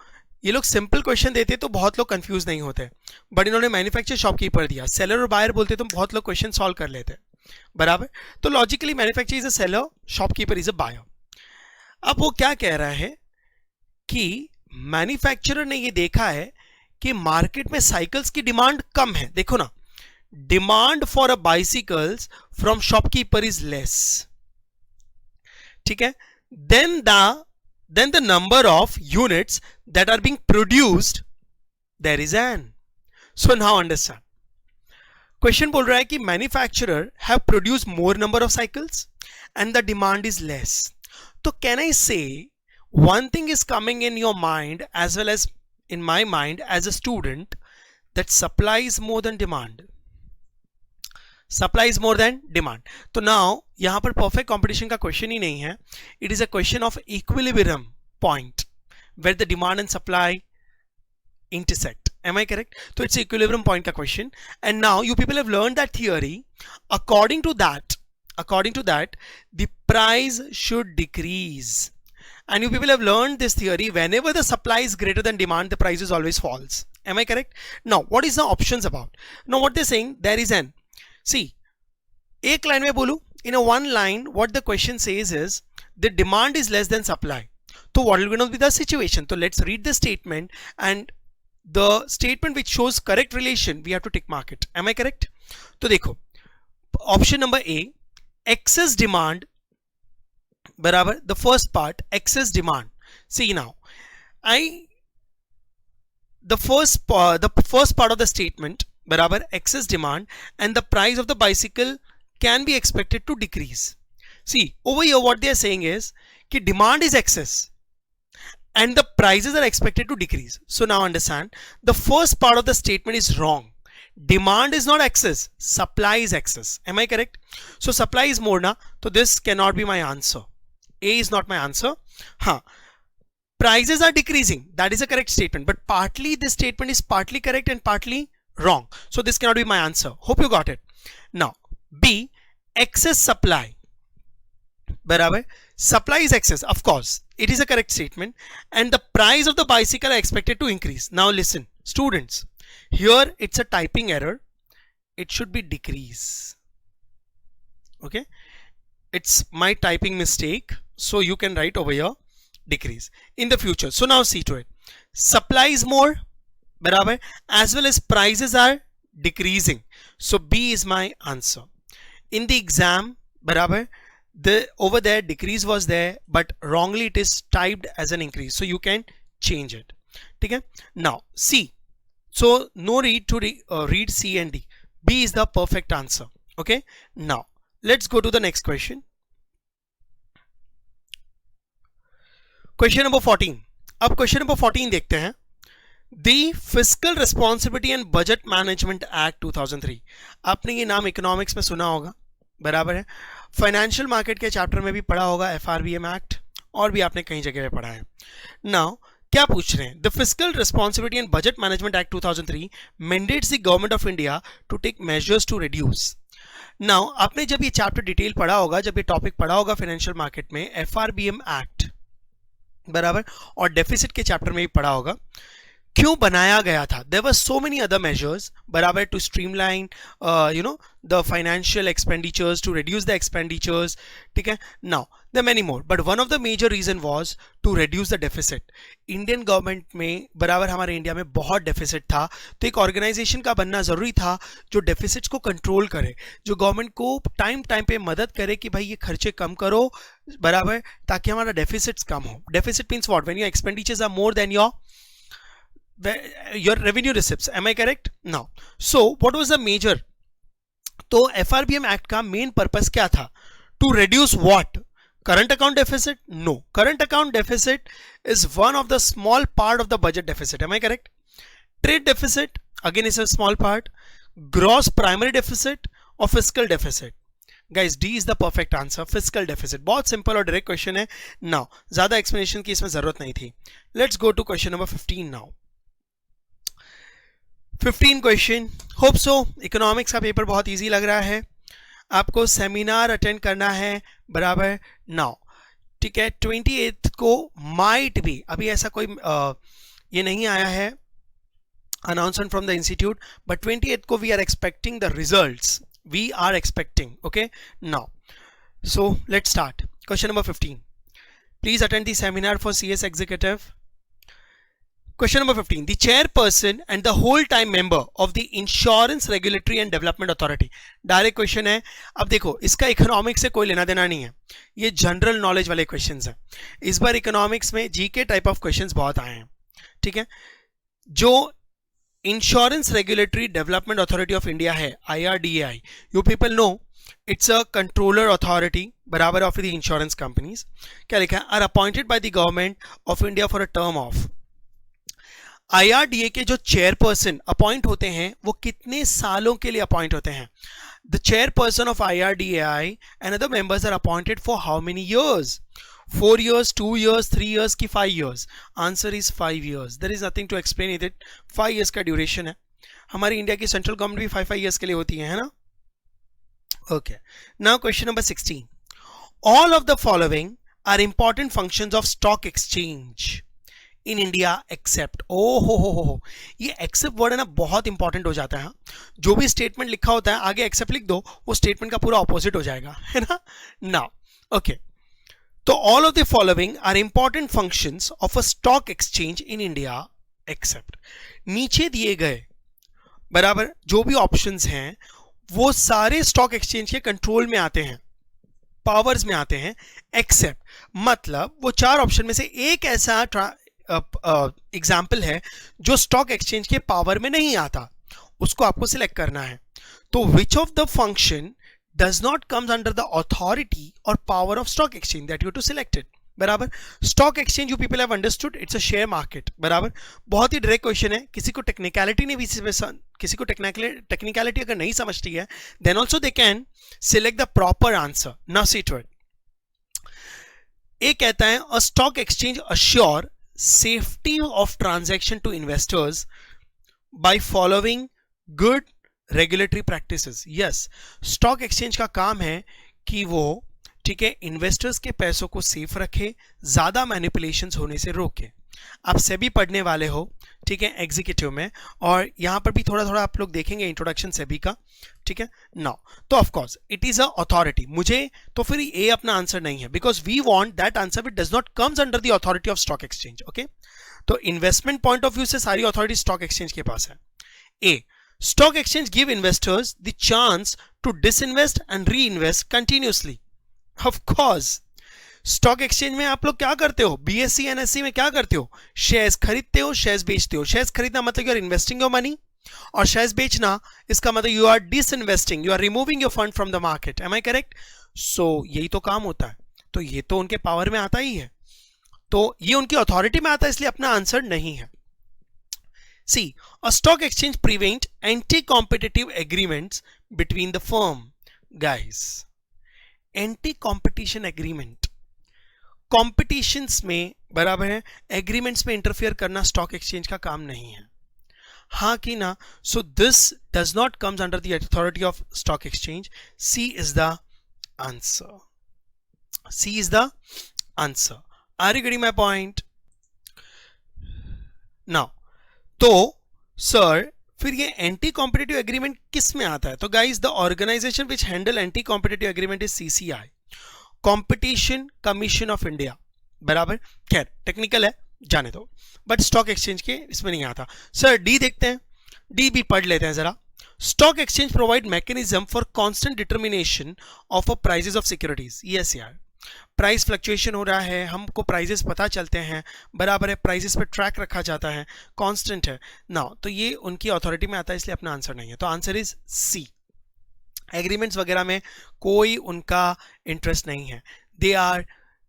Speaker 1: ये लोग सिंपल क्वेश्चन देते तो बहुत लोग कंफ्यूज नहीं होते, बट इन्होंने मैन्युफैक्चर शॉपकीपर दिया, सेलर और बायर बोलते तो बहुत लोग क्वेश्चन सॉल्व कर लेते, बराबर। तो logically manufacture is a seller, shopkeeper is a buyer. अब वो क्या कह रहा है कि मैन्युफैक्चरर ने ये देखा है कि मार्केट में साइकिल्स की डिमांड कम है। देखो ना, demand for a bicycles from shopkeeper is less, ठीक है, then the then the number of units that are being produced, there is an. So now understand. Question बोल रहा है कि manufacturer have produced more number of cycles and the demand is less. So can I say one thing is coming in your mind as well as in my mind as a student, that supply is more than demand. Supply is more than demand. तो now यहाँ पर perfect competition का question ही नहीं है. It is a question of equilibrium point where the demand and supply intersect. Am I correct? So it's equilibrium point ka question. And now you people have learned that theory. According to that, the price should decrease. And you people have learned this theory. Whenever the supply is greater than demand, the price is always falls. Am I correct? Now, what is the options about? Now, what they're saying, there is an. See, एक line में बोलूं, in a one line, what the question says is the demand is less than supply. So what will going to be the situation? So let's read the statement, and the statement which shows correct relation, we have to tick mark it. Am I correct? तो देखो, option number A, excess demand बराबर the first part, excess demand. See now, the first part of the statement बराबर excess demand and the price of the bicycle can be expected to decrease. See over here what they are saying is कि demand is excess and the prices are expected to decrease. So now understand, the first part of the statement is wrong. Demand is not excess, supply is excess. Am I correct? So supply is more na, so this cannot be my answer. A is not my answer. Prices are decreasing, that is a correct statement, but partly this statement is partly correct and partly wrong. So this cannot be my answer. Hope you got it. Now B, excess supply बराबर supply is excess. Of course it is a correct statement, and the price of the bicycle are expected to increase. Now listen students, here it's a typing error, it should be decrease. Okay, it's my typing mistake, so you can write over here decrease in the future. So now see to it, supply is more बराबर as well as prices are decreasing. So B is my answer. In the exam बराबर over there decrease was there, but wrongly it is typed as an increase, so you can change it. Okay, now C, so no need to read C and D. B is the perfect answer. Okay, now let's go to the next question. Question number 14. अब question number 14 देखते हैं. The Fiscal Responsibility and Budget Management Act 2003. आपने ये नाम economics में सुना होगा, बराबर है. फाइनेंशियल मार्केट के चैप्टर में भी पढ़ा होगा FRBM एक्ट, और भी आपने कई जगह पे पढ़ा है. नाउ क्या पूछ रहे हैं? The fiscal responsibility and budget management act 2003 mandates the government of India to take measures to reduce. Now आपने जब ये चैप्टर डिटेल पढ़ा होगा, जब ये टॉपिक पढ़ा होगा फाइनेंशियल मार्केट में, FRBM एक्ट बराबर, और डेफिसिट के चैप्टर में भी पढ़ा होगा क्यों बनाया गया था. There were so many other measures बराबर to streamline the financial expenditures, to reduce the expenditures. ठीक है, now there are many more, but one of the major reason was to reduce the deficit. Indian government में बराबर हमारे India में बहुत deficit था, तो एक ऑर्गेनाइजेशन का बनना जरूरी था जो डेफिसिट्स को कंट्रोल करे, जो गवर्नमेंट को टाइम पे मदद करे कि भाई ये खर्चे कम करो बराबर, ताकि हमारा डेफिसिट्स कम हो. Deficit means what? When your expenditures are more than your revenue receipts. Am I correct? Now so what was the major, तो FRBM एक्ट का मेन पर्पस क्या था? To reduce what? Current account deficit? No, current account deficit is one of the small part of the budget deficit. Am I correct? Trade deficit again is a small part, gross primary deficit और fiscal deficit. Guys D is the perfect answer, fiscal deficit. बहुत simple और direct question है. Now ज्यादा explanation की इसमें जरूरत नहीं थी. Let's go to question number 15 now. 15 question. Hope so economics का पेपर बहुत इजी लग रहा है. आपको सेमिनार अटेंड करना है बराबर. नाउ ठीक है, 28 को माइट भी, अभी ऐसा कोई ये नहीं आया है announcement from the institute, but 28 को we are expecting the results. We are expecting. Okay, now so let's start. Question number 15. Please attend the seminar for CS executive. Question number 15, the chairperson and the whole time member of the insurance regulatory and development authority. Direct question है। अब देखो इसका economics से कोई लेना देना नहीं है, ये जनरल नॉलेज वाले क्वेश्चंस हैं। इस बार इकोनॉमिक्स में जीके टाइप ऑफ क्वेश्चंस बहुत आए हैं, ठीक है। जो insurance regulatory development authority of India है, IRDAI, you people know it's a controller authority बराबर ऑफ द इंश्योरेंस कंपनीज। क्या लिखा है? Are appointed by the government of India for a term of. IRDA के जो चेयरपर्सन अपॉइंट होते हैं वो कितने सालों के लिए अपॉइंट होते हैं? The chairperson of IRDAI and other members are appointed for how many years? 4 years, 2 years, 3 years की 5 years? Answer is 5 years. There is nothing to explain with it. 5 years का ड्यूरेशन है। हमारी इंडिया की central government भी 5 years के लिए होती है ना? Okay, now question number 16, all of the following are important functions of stock exchange in India except. ओ हो, ये एक्सेप्ट वर्ड है ना, बहुत इंपॉर्टेंट हो जाता है। जो भी स्टेटमेंट लिखा होता है आगे एक्सेप्ट लिख दो, वो स्टेटमेंट का पूरा ऑपोजिट हो जाएगा, है ना? नाउ ओके, तो all of the following are important functions of a stock exchange in India except. नीचे दिए गए बराबर जो भी ऑप्शंस हैं वो सारे स्टॉक एक्सचेंज के कंट्रोल में आते हैं, पावर्स में आते हैं, एक्सेप्ट मतलब वो 4 ऑप्शन में से एक ऐसा एग्जाम्पल है जो स्टॉक एक्सचेंज के पावर में नहीं आता, उसको आपको सिलेक्ट करना है। तो which of the function does not comes under the authority और power of stock exchange, that you to select it. बराबर, stock exchange you people have understood, it's a share market. बराबर, बहुत ही डायरेक्ट क्वेश्चन है, किसी को technicality नहीं भी, किसी को टेक्निकलिटी अगर नहीं समझती है then also they can select the proper answer. Now see to it. A कहता है a stock exchange assure safety of transaction to investors by following good regulatory practices. Yes, stock exchange का काम है कि वो, ठीक है, इन्वेस्टर्स के पैसों को सेफ रखे, ज्यादा मैनिपुलेशंस होने से रोके। आप सेबी पढ़ने वाले हो, ठीक है, एग्जीक्यूटिव में, और यहां पर भी थोड़ा थोड़ा आप लोग देखेंगे इंट्रोडक्शन सेबी का, ठीक है। नाउ तो of course it is a authority. मुझे तो फिर ए अपना आंसर नहीं है, because we want that answer which does not comes under the authority of stock exchange. Okay, तो इन्वेस्टमेंट पॉइंट ऑफ व्यू से सारी अथॉरिटी स्टॉक एक्सचेंज के पास है। A, stock exchange give investors the chance to disinvest and reinvest continuously. Of course stock exchange में आप लोग क्या करते हो, BSE NSE में क्या करते हो, शेयर्स खरीदते हो, शेयर्स बेचते हो। शेयर्स खरीदना मतलब you are investing your money, और शेयर्स बेचना इसका मतलब you are disinvesting, you are removing your fund from the market. Am I correct? So यही तो काम होता है, तो ये तो उनके पावर में आता ही है, तो ये उनकी अथॉरिटी में आता है, इसलिए अपना आंसर नहीं है। C, a stock exchange prevent anti competitive agreements between the firm. Guys, anti competition agreement, competitions में बराबर है, एग्रीमेंट्स में इंटरफियर करना स्टॉक एक्सचेंज का काम नहीं है, हाँ कि ना? So this does not comes under the authority of stock exchange. C is the answer, C is the answer. Are you getting my point? Now तो सर फिर ये एंटी कॉम्पिटिटिव एग्रीमेंट किस में आता है? तो guys the organisation which handle anti competitive agreement is CCI, competition commission of India. बराबर, खैर टेक्निकल है, जाने दो, बट स्टॉक एक्सचेंज के इसमें नहीं आता। सर डी देखते हैं, डी भी पढ़ लेते हैं जरा। Stock exchange provide mechanism for constant determination of a prices of securities. Yes यार, प्राइस फ्लक्चुएशन हो रहा है, हमको प्राइसेस पता चलते हैं, बराबर है, प्राइसेस पे ट्रैक रखा जाता है, कांस्टेंट है ना, तो ये उनकी अथॉरिटी में आता है, इसलिए अपना आंसर नहीं है। तो आंसर इज सी। एग्रीमेंट्स वगैरह में कोई उनका इंटरेस्ट नहीं है, दे आर,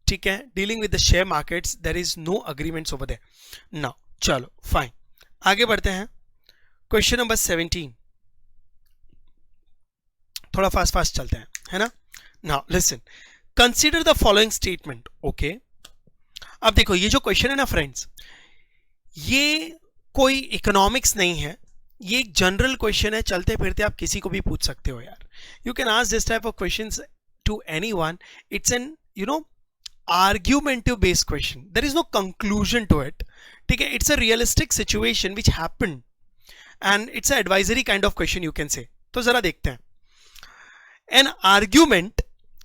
Speaker 1: ठीक है, dealing with the share markets, there is no agreements over there. Now चलो फाइन, आगे बढ़ते हैं। क्वेश्चन नंबर 17, थोड़ा फास्ट फास्ट चलते हैं, है ना? Now listen, consider the following statement. Okay, अब देखो ये जो क्वेश्चन है ना फ्रेंड्स, ये कोई इकोनॉमिक्स नहीं है, ये एक जनरल क्वेश्चन है, चलते फिरते आप किसी को भी पूछ सकते हो यार। You can ask this type of questions to anyone. It's an argumentative based question, there is no conclusion to it, ठीक है, it's a realistic situation which happened and it's an advisory kind of question you can say। तो जरा देखते हैं, an argument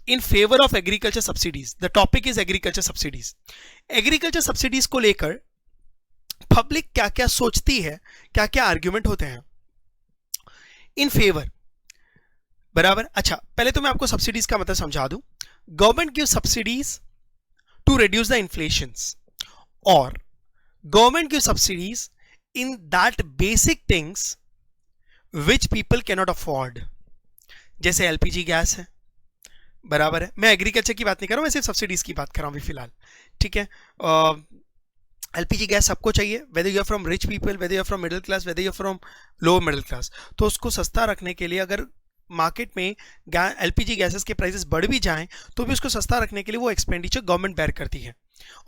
Speaker 1: in favor of agriculture subsidies, the topic is agriculture subsidies। agriculture subsidies को लेकर public क्या क्या सोचती है, क्या क्या आर्ग्यूमेंट होते हैं इन फेवर, बराबर। अच्छा, पहले तो मैं आपको सब्सिडीज का मतलब समझा दूं। Government give subsidies to reduce the inflations, और government give subsidies in that basic things which people cannot afford, जैसे एलपीजी गैस है, बराबर है। मैं एग्रीकल्चर की बात नहीं कर रहा हूं, मैं सिर्फ सब्सिडीज की बात कर रहा हूं अभी फिलहाल, ठीक है। एलपीजी गैस सबको चाहिए, whether you are from rich people, whether you are from middle class, whether you are from lower middle class. तो उसको सस्ता रखने के लिए अगर मार्केट में एलपीजी गैसेस के प्राइसेस बढ़ भी जाएं तो भी उसको सस्ता रखने के लिए वो एक्सपेंडिचर गवर्नमेंट बेयर करती है,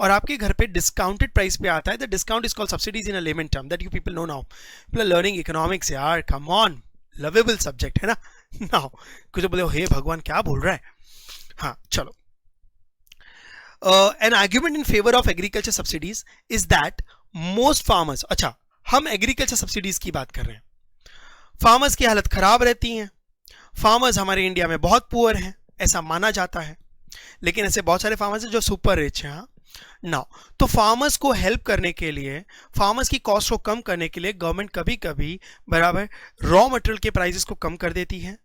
Speaker 1: और आपके घर पे डिस्काउंटेड प्राइस पे आता है। The discount is called subsidies in a layman term that you people know now. People are learning economics यार, कम ऑन, लवेबल सब्जेक्ट है ना। नाउ कुछ बोले हे भगवान क्या बोल रहा है। हाँ चलो, an argument in favor of agriculture subsidies is that most farmers, अच्छा हम एग्रीकल्चर सब्सिडीज की बात कर रहे हैं, फार्मर्स की हालत खराब रहती है, फार्मर्स हमारे इंडिया में बहुत पुअर हैं ऐसा माना जाता है, लेकिन ऐसे बहुत सारे फार्मर्स हैं जो सुपर रिच हैं। नाउ तो फार्मर्स को हेल्प करने के लिए, फार्मर्स की कॉस्ट को कम करने के लिए गवर्नमेंट कभी कभी बराबर रॉ मटेरियल के प्राइसेस को कम कर देती है,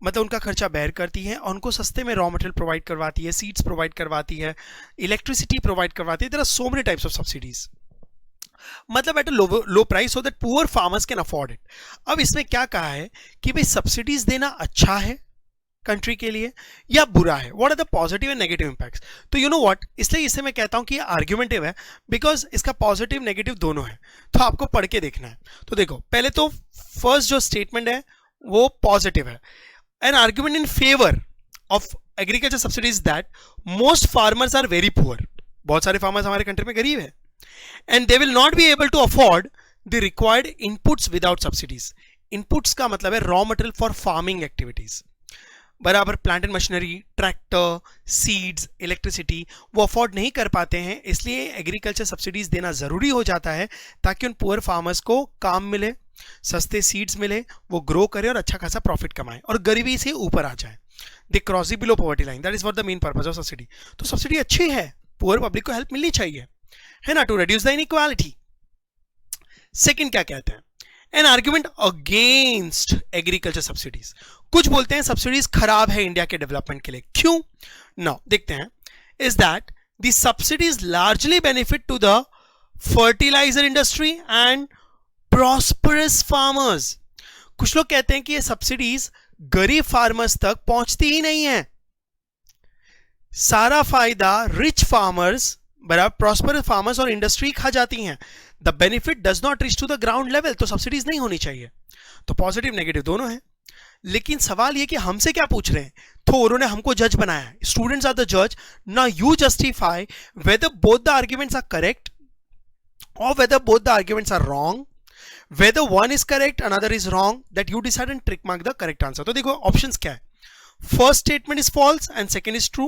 Speaker 1: मतलब उनका खर्चा बेयर करती है और उनको सस्ते में रॉ मटेरियल प्रोवाइड करवाती है, सीड्स प्रोवाइड करवाती है, इलेक्ट्रिसिटी प्रोवाइड करवाती है। There are so many types of subsidies, मतलब at a low price so that poor farmers can afford it. अब इसमें क्या कहा है कि भाई सब्सिडीज देना अच्छा है कंट्री के लिए या बुरा है, what are the positive and negative impacts. तो यू नो व्हाट, इसलिए इसे मैं कहता हूं कि ये आर्ग्यूमेंटिव है, बिकॉज इसका पॉजिटिव नेगेटिव दोनों है, तो आपको पढ़ के देखना है। तो देखो पहले तो फर्स्ट जो स्टेटमेंट है वो पॉजिटिव है। An argument in favor of agriculture subsidies is that most farmers are very poor. बहुत सारे farmers हमारे कंट्री में गरीब है, and they will not be able to afford the required inputs without subsidies. Inputs का मतलब है raw material for farming activities, बराबर। Plant and machinery, tractor, seeds, electricity वो अफोर्ड नहीं कर पाते हैं, इसलिए एग्रीकल्चर सब्सिडीज देना जरूरी हो जाता है ताकि उन पुअर फार्मर्स को काम मिले, सस्ते सीड्स मिले, वो ग्रो करें और अच्छा खासा प्रॉफिट कमाएं और गरीबी से ऊपर आ जाए, they cross below poverty line. That is for the main purpose of subsidy. तो सब्सिडी अच्छी है, पुअर पब्लिक को हेल्प मिलनी चाहिए, है ना, to reduce the inequality. Second क्या कहते हैं, an argument against agriculture subsidies. कुछ बोलते हैं सब्सिडीज खराब है इंडिया के डेवलपमेंट के लिए, क्यों? नाउ देखते हैं, is that the subsidies largely benefit to the fertiliser industry and prosperous farmers. कुछ लोग कहते हैं कि ये सब्सिडीज गरीब फार्मर्स तक पहुंचती ही नहीं है, सारा फायदा रिच फार्मर्स बराबर प्रॉस्परस फार्मर्स और इंडस्ट्री खा जाती हैं। The benefit does not reach to the ground level, तो सब्सिडीज नहीं होनी चाहिए। तो पॉजिटिव नेगेटिव दोनों हैं, लेकिन सवाल ये कि हमसे क्या पूछ रहे हैं, तो उन्होंने हमको जज बनाया है, स्टूडेंट्स आर द जज। Now you justify whether both the arguments are correct or whether both the arguments are wrong, whether one is correct another is wrong, that you decide and trick mark the correct answer। तो देखो options क्या है, first statement is false and second is true,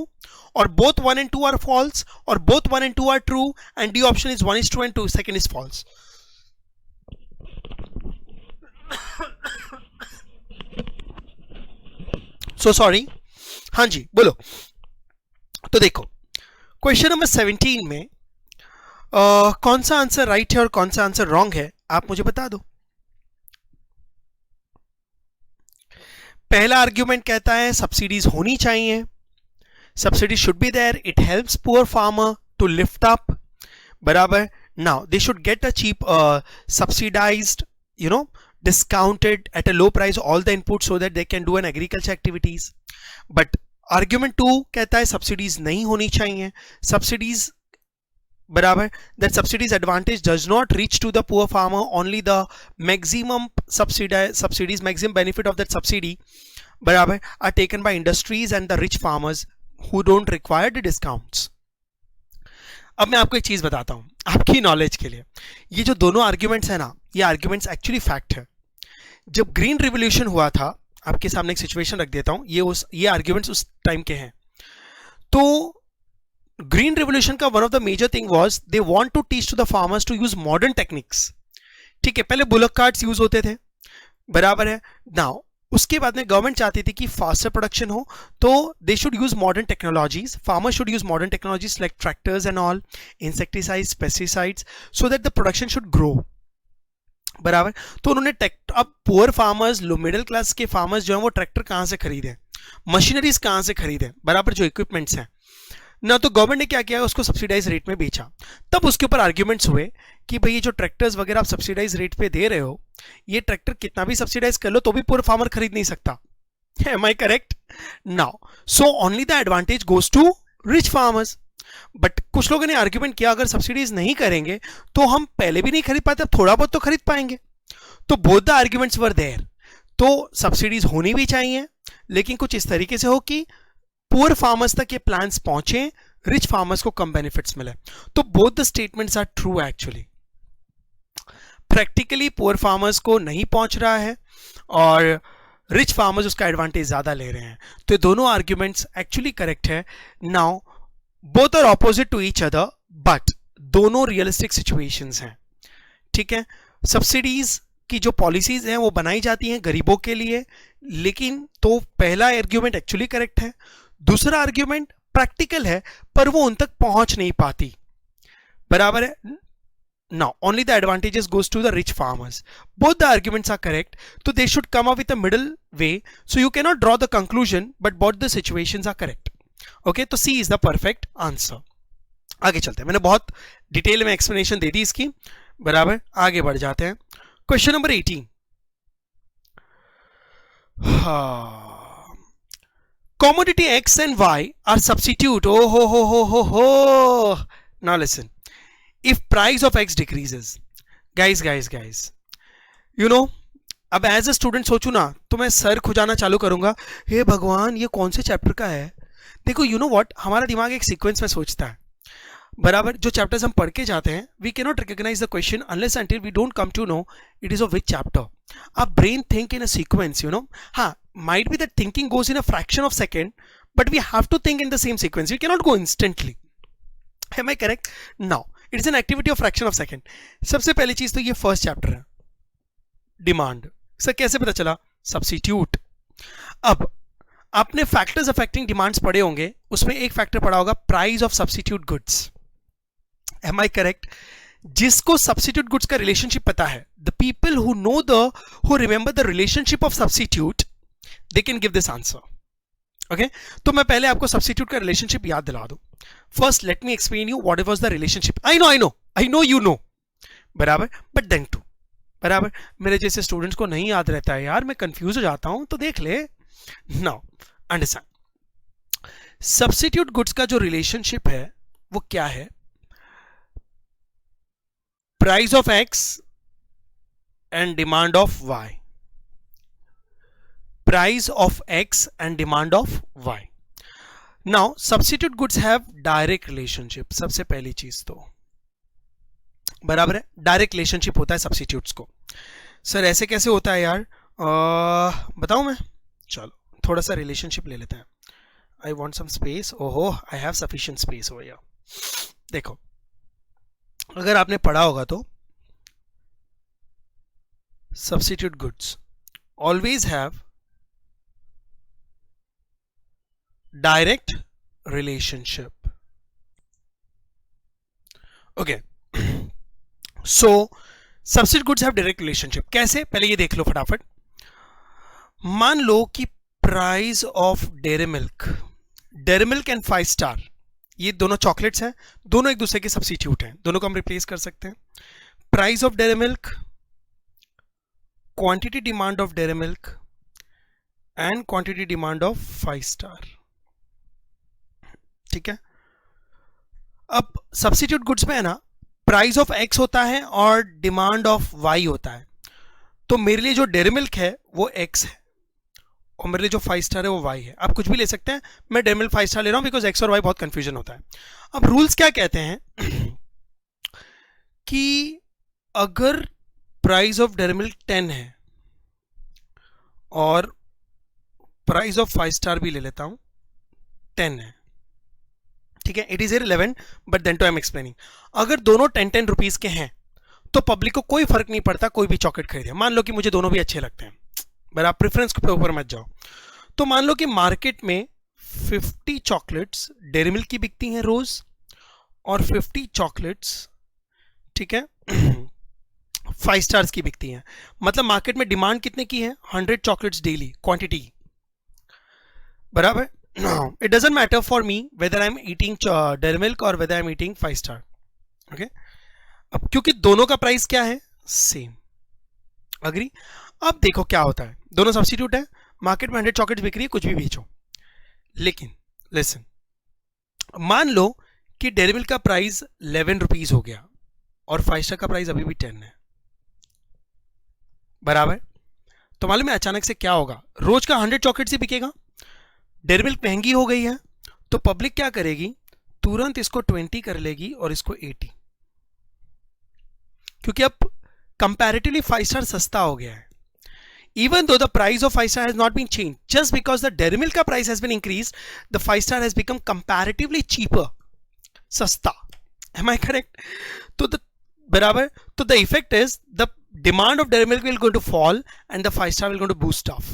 Speaker 1: or both 1 and 2 are false, or both 1 and 2 are true, and D option is 1 is true and 2 second is false। so sorry, हाँ जी बोलो। तो देखो क्वेश्चन number 17 में कौन सा answer right है और कौन सा आंसर रॉन्ग है आप मुझे बता दो। पहला आर्ग्यूमेंट कहता है सब्सिडीज होनी चाहिए, subsidy should be there, it helps poor farmer to lift up, बराबर। Now they should get a cheap subsidized, you know, discounted at a low price all the inputs so that they can do an agriculture activities। but argument 2 कहता है subsidies नहीं होनी चाहिए, subsidies बराबर, that subsidies advantage does not reach to the poor farmer, only the maximum subsidies maximum benefit of that subsidy बराबर are taken by industries and the rich farmers who don't require the discounts। अब मैं आपको एक चीज बताता हूं आपकी knowledge के लिए, ये जो दोनों आर्ग्यूमेंट्स है ना, ये आर्ग्यूमेंट्स एक्चुअली फैक्ट है। जब ग्रीन रिवोल्यूशन हुआ था, आपके सामने एक सिचुएशन रख देता हूं, ये आर्ग्यूमेंट्स उस टाइम के हैं। तो ग्रीन रिवोल्यूशन का one of the major thing was they want to teach to the farmers to use modern techniques. ठीक है, पहले बुलक कार्ट्स यूज होते थे, बराबर है। नाउ उसके बाद में गवर्नमेंट चाहती थी कि फास्टर प्रोडक्शन हो, तो they should use modern technologies, farmers should use modern technologies like tractors and all, insecticides, pesticides, so that the production should grow. बराबर। तो उन्होंने अब poor farmers, low middle class के फार्मर्स जो है वो ट्रैक्टर कहां से खरीदे, मशीनरीज कहां से खरीदे, बराबर, जो इक्विपमेंट्स हैं ना, तो गवर्नमेंट ने क्या किया, उसको सब्सिडाइज रेट में बेचा। तब उसके ऊपर आर्ग्यूमेंट्स हुए कि भाई ये जो ट्रैक्टर्स वगैरह आप सब्सिडाइज रेट पे दे रहे हो, ये ट्रैक्टर कितना भी सब्सिडाइज कर लो तो भी पुअर फार्मर खरीद नहीं सकता। Am I correct? Now so only the advantage goes to rich farmers. But कुछ लोगों ने आर्ग्यूमेंट किया अगर सब्सिडीज नहीं करेंगे तो हम पहले भी नहीं खरीद पाते, अब थोड़ा बहुत तो खरीद पाएंगे। तो both the arguments were there. तो सब्सिडीज होनी भी चाहिए, लेकिन कुछ इस तरीके से हो कि पुअर फार्मर्स तक ये प्लान्स पहुंचे, रिच फार्मर्स को कम बेनिफिट्स मिले। तो both the statements are true actually. Practically poor farmers को नहीं पहुंच रहा है और रिच फार्मर्स उसका एडवांटेज ज्यादा ले रहे हैं। तो ये दोनों आर्ग्यूमेंट्स एक्चुअली करेक्ट है। Now both are opposite to each other, but दोनों रियलिस्टिक सिचुएशंस हैं। ठीक है, सब्सिडीज की जो पॉलिसीज हैं वो बनाई जाती हैं गरीबों के लिए, लेकिन तो पहला आर्ग्यूमेंट एक्चुअली करेक्ट है। दूसरा आर्ग्यूमेंट प्रैक्टिकल है पर वो उन तक पहुंच नहीं पाती। बराबर है। Now only the advantages goes to the rich farmers. Both the arguments are correct, so they should come up with a middle way. So you cannot draw the conclusion, but both the situations are correct. Okay, तो C is the perfect answer. आगे चलते हैं, मैंने बहुत detail में explanation दे दी इसकी। बराबर, आगे बढ़ जाते हैं। Question number 18। Commodity X and Y are substitute. Oh ho. Now listen. If price of X decreases, guys, you know, अब एज अ स्टूडेंट सोचू ना तो मैं सर खुजाना चालू करूंगा, हे भगवान ये कौन से चैप्टर का है। देखो यू नो व्हाट, हमारा दिमाग एक सीक्वेंस में सोचता है। बराबर, जो चैप्टर्स हम पढ़ के जाते हैं, we can not recognise the question unless until we don't come to know it is of which chapter. our brain think in a sequence, you know. Might be that thinking goes in a fraction of second, but we have to think in the same sequence. We cannot go instantly. Am I correct? Now it is an activity of fraction of second. सबसे पहली चीज तो ये first chapter है, demand. Sir कैसे पता चला? Substitute. अब आपने फैक्टर्स अफेक्टिंग डिमांड्स पढ़े होंगे, उसमें एक फैक्टर पढ़ा होगा price of substitute goods. Am I correct? जिसको सब्स्टिट्यूट गुड्स का रिलेशनशिप पता है, the people who remember the relationship of substitute, they can give this answer. Okay, तो मैं पहले आपको सब्स्टिट्यूट का रिलेशनशिप याद दिला दूं। First let me explain you what was the relationship. I know you know, बराबर, बट देन टू, बराबर, मेरे जैसे स्टूडेंट्स को नहीं याद रहता है यार, मैं कंफ्यूज हो जाता हूं, तो देख ले। नाउ अंडरस्टैंड, सब्स्टिट्यूट गुड्स का जो रिलेशनशिप है वो क्या है? Price of X and demand of Y. Price of X and demand of Y. Now substitute goods have direct relationship. सबसे पहली चीज तो बराबर है, डायरेक्ट रिलेशनशिप होता है सब्स्टिट्यूट्स को। सर ऐसे कैसे होता है यार? बताऊं मैं? चलो थोड़ा सा रिलेशनशिप ले लेते हैं। I want some space. ओहो, I have sufficient space over here. देखो, अगर आपने पढ़ा होगा तो substitute goods always have direct relationship. Okay, so substitute goods have direct relationship. कैसे? पहले ये देख लो फटाफट। मान लो कि price of dairy milk and 5 Star, ये दोनों चॉकलेट्स हैं, दोनों एक दूसरे के सब्स्टिट्यूट हैं, दोनों को हम रिप्लेस कर सकते हैं। Price of dairy milk, quantity demand of dairy milk and quantity demand of 5 star. ठीक है, अब सब्स्टिट्यूट गुड्स में है ना, प्राइस ऑफ एक्स होता है और डिमांड ऑफ वाई होता है। तो मेरे लिए जो डेयरी मिल्क है वो एक्स है और मेरे लिए जो 5 स्टार है वो वाई है। आप कुछ भी ले सकते हैं, मैं डेयरी मिल्क 5 स्टार ले रहा हूं बिकॉज एक्स और वाई बहुत कंफ्यूजन होता है। अब रूल्स क्या कहते हैं कि अगर प्राइस ऑफ डेयरी मिल्क 10 है और प्राइस ऑफ 5 स्टार भी ले लेता हूं 10 है, ठीक है, it is irrelevant but then too I am explaining. अगर दोनों 10 रुपीज के हैं तो पब्लिक को कोई फर्क नहीं पड़ता कोई भी चॉकलेट खरीदे। मान लो कि मुझे दोनों भी अच्छे लगते हैं, बराबर, प्रेफरेंस के ऊपर मत जाओ। तो मान लो कि मार्केट में 50 चॉकलेट्स डेयरी मिल्क की बिकती हैं रोज, और 50 चॉकलेट्स, ठीक है, 5 स्टार्स की बिकती हैं। मतलब मार्केट में डिमांड कितने की है? 100 चॉकलेट्स डेली क्वांटिटी, बराबर। It doesn't matter for me whether I am eating Dairy Milk और whether I am eating 5 Star, okay. अब क्योंकि दोनों का प्राइस क्या है? Same, agree. अब देखो क्या होता है, दोनों सब्स्टिट्यूट है, मार्केट में 100 चॉकलेट्स बिक रही है, कुछ भी बेचो। लेकिन लिसन, मान लो कि डेयरी मिल्क का प्राइस 11 रुपीज हो गया और 5 स्टार का प्राइस अभी भी 10 है, बराबर। तो मालूम है अचानक से क्या होगा? रोज का 100 चॉकलेट ही बिकेगा, डेयरी मिल्क महंगी हो गई है, तो पब्लिक क्या करेगी? तुरंत इसको 20 कर लेगी और इसको 80, क्योंकि अब कंपैरेटिवली 5 स्टार सस्ता हो गया है। Even though the price of 5 star has not been changed, just because the dairy milk का price has been increased, the 5 star has become comparatively cheaper, सस्ता। Am I correct? तो the बराबर, तो the effect is the demand of dairy milk will going to fall and the 5 star will going to boost off.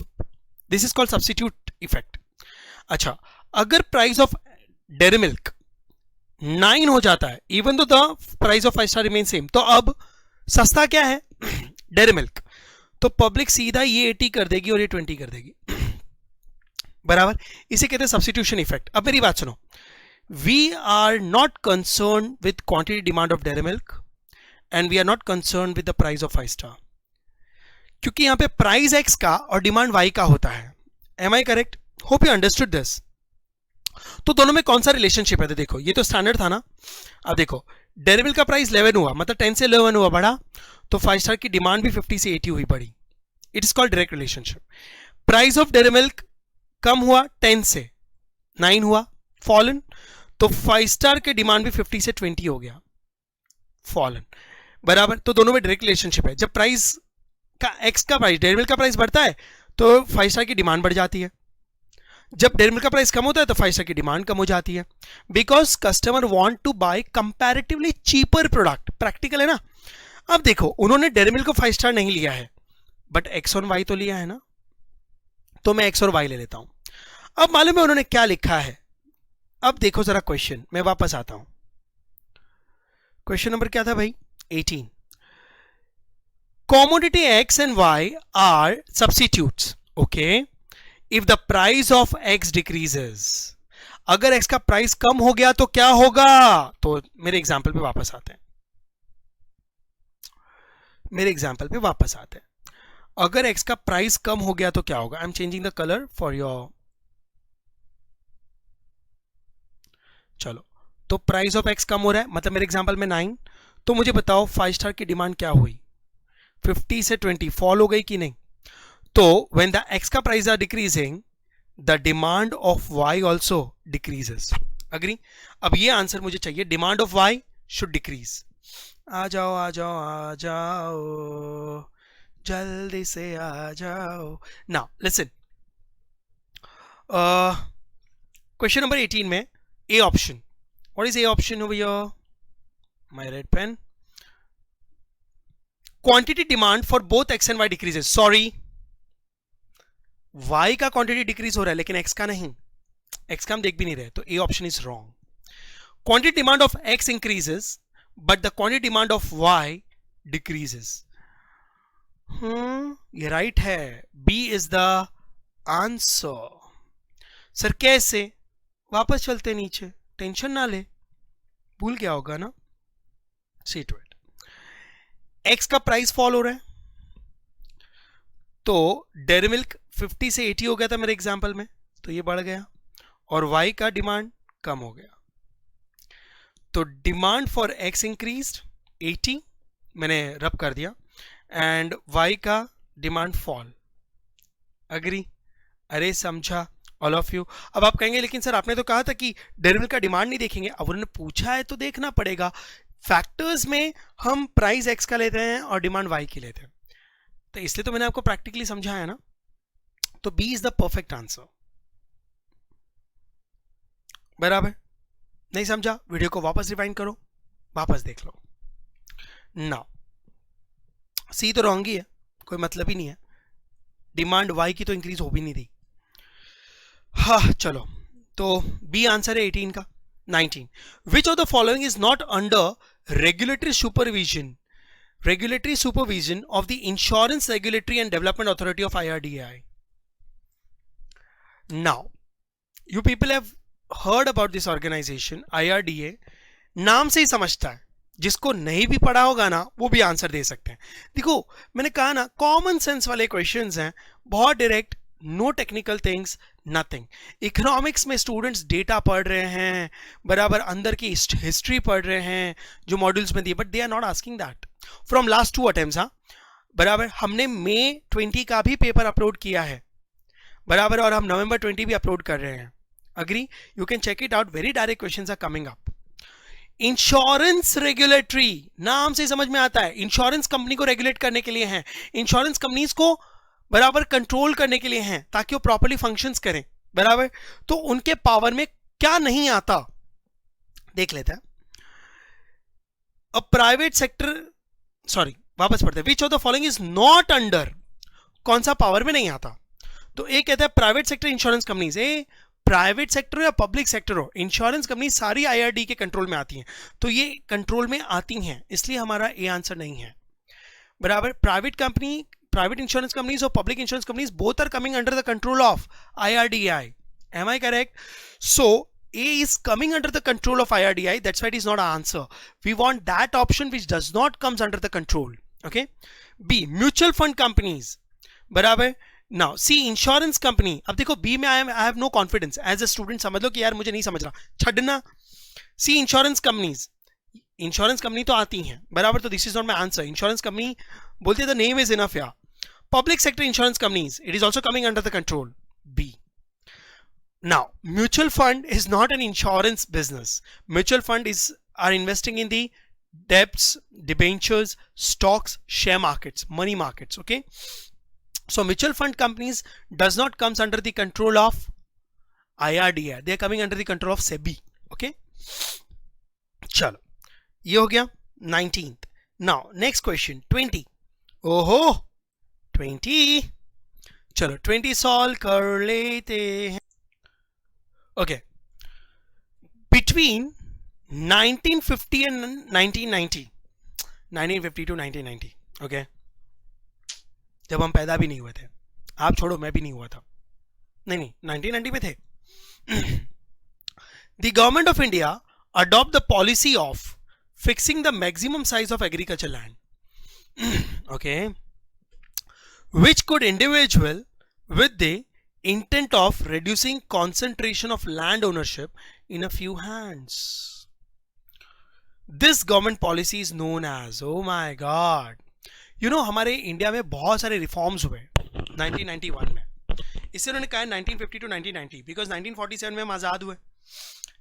Speaker 1: This is called substitute effect. अच्छा, अगर price of dairy milk 9 हो जाता है, even though the price of 5 star remains same, तो अब सस्ता क्या है? dairy milk। तो पब्लिक सीधा ये 80 कर देगी और ये 20 कर देगी, बराबर। इसे कहते हैं सब्स्टिट्यूशन इफेक्ट। अब मेरी बात सुनो, we are not concern with quantity demand of dairy milk and we are not concern with the price of 5 star, क्योंकि यहां पे प्राइस एक्स का और डिमांड वाई का होता है। Am I correct? Hope you understood this. तो दोनों में कौन सा रिलेशनशिप है? तो देखो, ये तो स्टैंडर्ड था ना। अब देखो, डेयरी मिल्क का प्राइस 11 हुआ, मतलब 10 से 11 हुआ, बढ़ा, तो 5 स्टार की डिमांड भी 50 से 80 हुई, बढ़ी। It is called direct relationship. Price of dairy Milk कम हुआ, 10 से 9 हुआ, फॉलन, तो 5 स्टार के डिमांड भी 50 से 20 हो गया, फॉलन, बराबर। तो दोनों में डायरेक्ट रिलेशनशिप है। जब प्राइस का एक्स का प्राइस, डेयरी मिल्क का प्राइस बढ़ता है तो 5 स्टार की डिमांड बढ़ जाती है। जब डेयरी मिल्क का प्राइस कम होता है तो 5 स्टार की डिमांड कम हो जाती है, because customer want to buy comparatively cheaper product. Practical है ना। अब देखो, उन्होंने डेयरी मिल्क को 5 स्टार नहीं लिया है, बट एक्स और वाई तो लिया है ना, तो मैं एक्स और वाई ले लेता हूं। अब मालूम है उन्होंने क्या लिखा है? अब देखो जरा क्वेश्चन, मैं वापस आता हूं। क्वेश्चन नंबर क्या था भाई? 18। Commodity X and Y are substitutes, okay, if the price of X decreases. अगर एक्स का प्राइस कम हो गया तो क्या होगा? तो मेरे एग्जाम्पल पे वापस आते हैं, अगर एक्स का प्राइस कम हो गया तो क्या होगा? I am changing the colour for your, चलो। तो प्राइस ऑफ एक्स कम हो रहा है, मतलब मेरे एग्जांपल में 9, तो मुझे बताओ 5 स्टार की डिमांड क्या हुई? 50 से 20 फॉल हो गई कि नहीं? तो व्हेन द एक्स का price are decreasing, the demand of Y also decreases, agree. अब ये आंसर मुझे चाहिए, demand of Y should decrease. आ जाओ आ जाओ आ जाओ, जल्दी से आ जाओ। नाउ लिसन, क्वेश्चन नंबर 18 में A option, what is A option over here? My red pen. Quantity demand for both X and Y decreases. Sorry, Y का क्वांटिटी डिक्रीज हो रहा है लेकिन एक्स का नहीं, एक्स का हम देख भी नहीं रहे, तो A option is wrong. Quantity demand of X increases but the quantity demand of Y decreases. ये राइट है, B is the answer. Sir कैसे? वापस चलते नीचे, टेंशन ना ले, भूल गया होगा ना। सी टू इट, एक्स का प्राइस फॉल हो रहा है, तो डेयरी मिल्क 50 से 80 हो गया था मेरे एग्जांपल में, तो ये बढ़ गया, और वाई का डिमांड कम हो गया, तो डिमांड फॉर एक्स इंक्रीज्ड 80, मैंने रब कर दिया, एंड वाई का डिमांड फॉल, अग्री? अरे समझा ऑल ऑफ यू। अब आप कहेंगे लेकिन सर आपने तो कहा था कि डेयरी मिल्क का डिमांड नहीं देखेंगे। अब उन्होंने पूछा है तो देखना पड़ेगा। फैक्टर्स में हम प्राइस एक्स का लेते हैं और डिमांड वाई की लेते हैं, तो इसलिए तो मैंने आपको प्रैक्टिकली समझाया ना। तो B is the perfect answer, बराबर। नहीं समझा? वीडियो को वापस रिवाइंड करो, वापस देख लो। नाउ सी तो रॉन्ग ही है, कोई मतलब ही नहीं है, डिमांड वाई की तो इंक्रीज हो भी नहीं रही। हाँ चलो, तो बी आंसर है 18 का। 19, विच of the following is not under regulatory supervision of the insurance regulatory and development authority of IRDAI। Now you people have heard about this organization IRDA, नाम से ही समझता है, जिसको नहीं भी पढ़ा होगा ना वो भी आंसर दे सकते हैं। देखो मैंने कहा ना कॉमन सेंस वाले क्वेश्चंस हैं, बहुत direct, no technical things, nothing. Economics में स्टूडेंट्स डेटा पढ़ रहे हैं, बराबर अंदर की हिस्ट्री पढ़ रहे हैं जो मॉड्यूल्स में दिए, but they are not asking that from last 2 attempts. हाँ बराबर, हमने मई 20 का भी पेपर अपलोड किया है, बराबर, और हम नवंबर 20 भी अपलोड कर रहे हैं। Agree? You can check it out. Very direct questions are coming up. Insurance regulatory, नाम से समझ में आता है, इंश्योरेंस कंपनी को रेगुलेट करने के लिए हैं, इंश्योरेंस कंपनीज को बराबर कंट्रोल करने के लिए हैं ताकि वो प्रॉपर्ली फंक्शंस करें, बराबर। तो उनके पावर में क्या नहीं आता देख लेते हैं। अब प्राइवेट सेक्टर, सॉरी वापस पढ़ते हैं, विच of the following is not under, कौन सा पावर में नहीं आता। तो एक कहता है private sector insurance companies, private sector हो या पब्लिक सेक्टर हो, इंश्योरेंस कंपनी सारी IRD के कंट्रोल में आती हैं, तो ये कंट्रोल में आती हैं, इसलिए हमारा ए आंसर नहीं है, बराबर। प्राइवेट इंश्योरेंस कंपनीज और public insurance companies both are coming under the control of IRDAI, am I correct? So A is coming under the control of IRDAI, that's why it is not our answer. We want that option which does not comes under the control. Okay. B, mutual fund companies, बराबर। Now see, insurance company. अब देखो B में I have no confidence, as a student समझ लो कि यार मुझे नहीं समझ रहा, छड़ना। See, insurance companies, insurance company तो आती हैं, बराबर, तो this is not my answer. Insurance company बोलते द नेम इज इनफ। या public sector insurance companies, it is also coming under the control, B. Now, mutual fund is not an insurance business. Mutual fund are investing in the debts, debentures, stocks, share markets, money markets. Okay. So mutual fund companies does not comes under the control of IRDAI. They are coming under the control of SEBI. Okay. चलो ये हो गया 19th. Now next question 20. ओहो 20. चलो 20 solve कर लेते हैं. Okay. Between 1950 and 1990, 1950 to 1990, okay, जब हम पैदा भी नहीं हुए थे, आप छोड़ो मैं भी नहीं हुआ था, नहीं 1990 में थे. The government of India adopt the policy of fixing the maximum size of agricultural land, okay, which could individual with the intent of reducing concentration of land ownership in a few hands. This government policy is known as, oh my god, you know, हमारे India में बहुत सारे reforms हुए 1991 में. इससे उन्होंने कहा 1950 to 1990 because 1947 में हम आज़ाद हुए.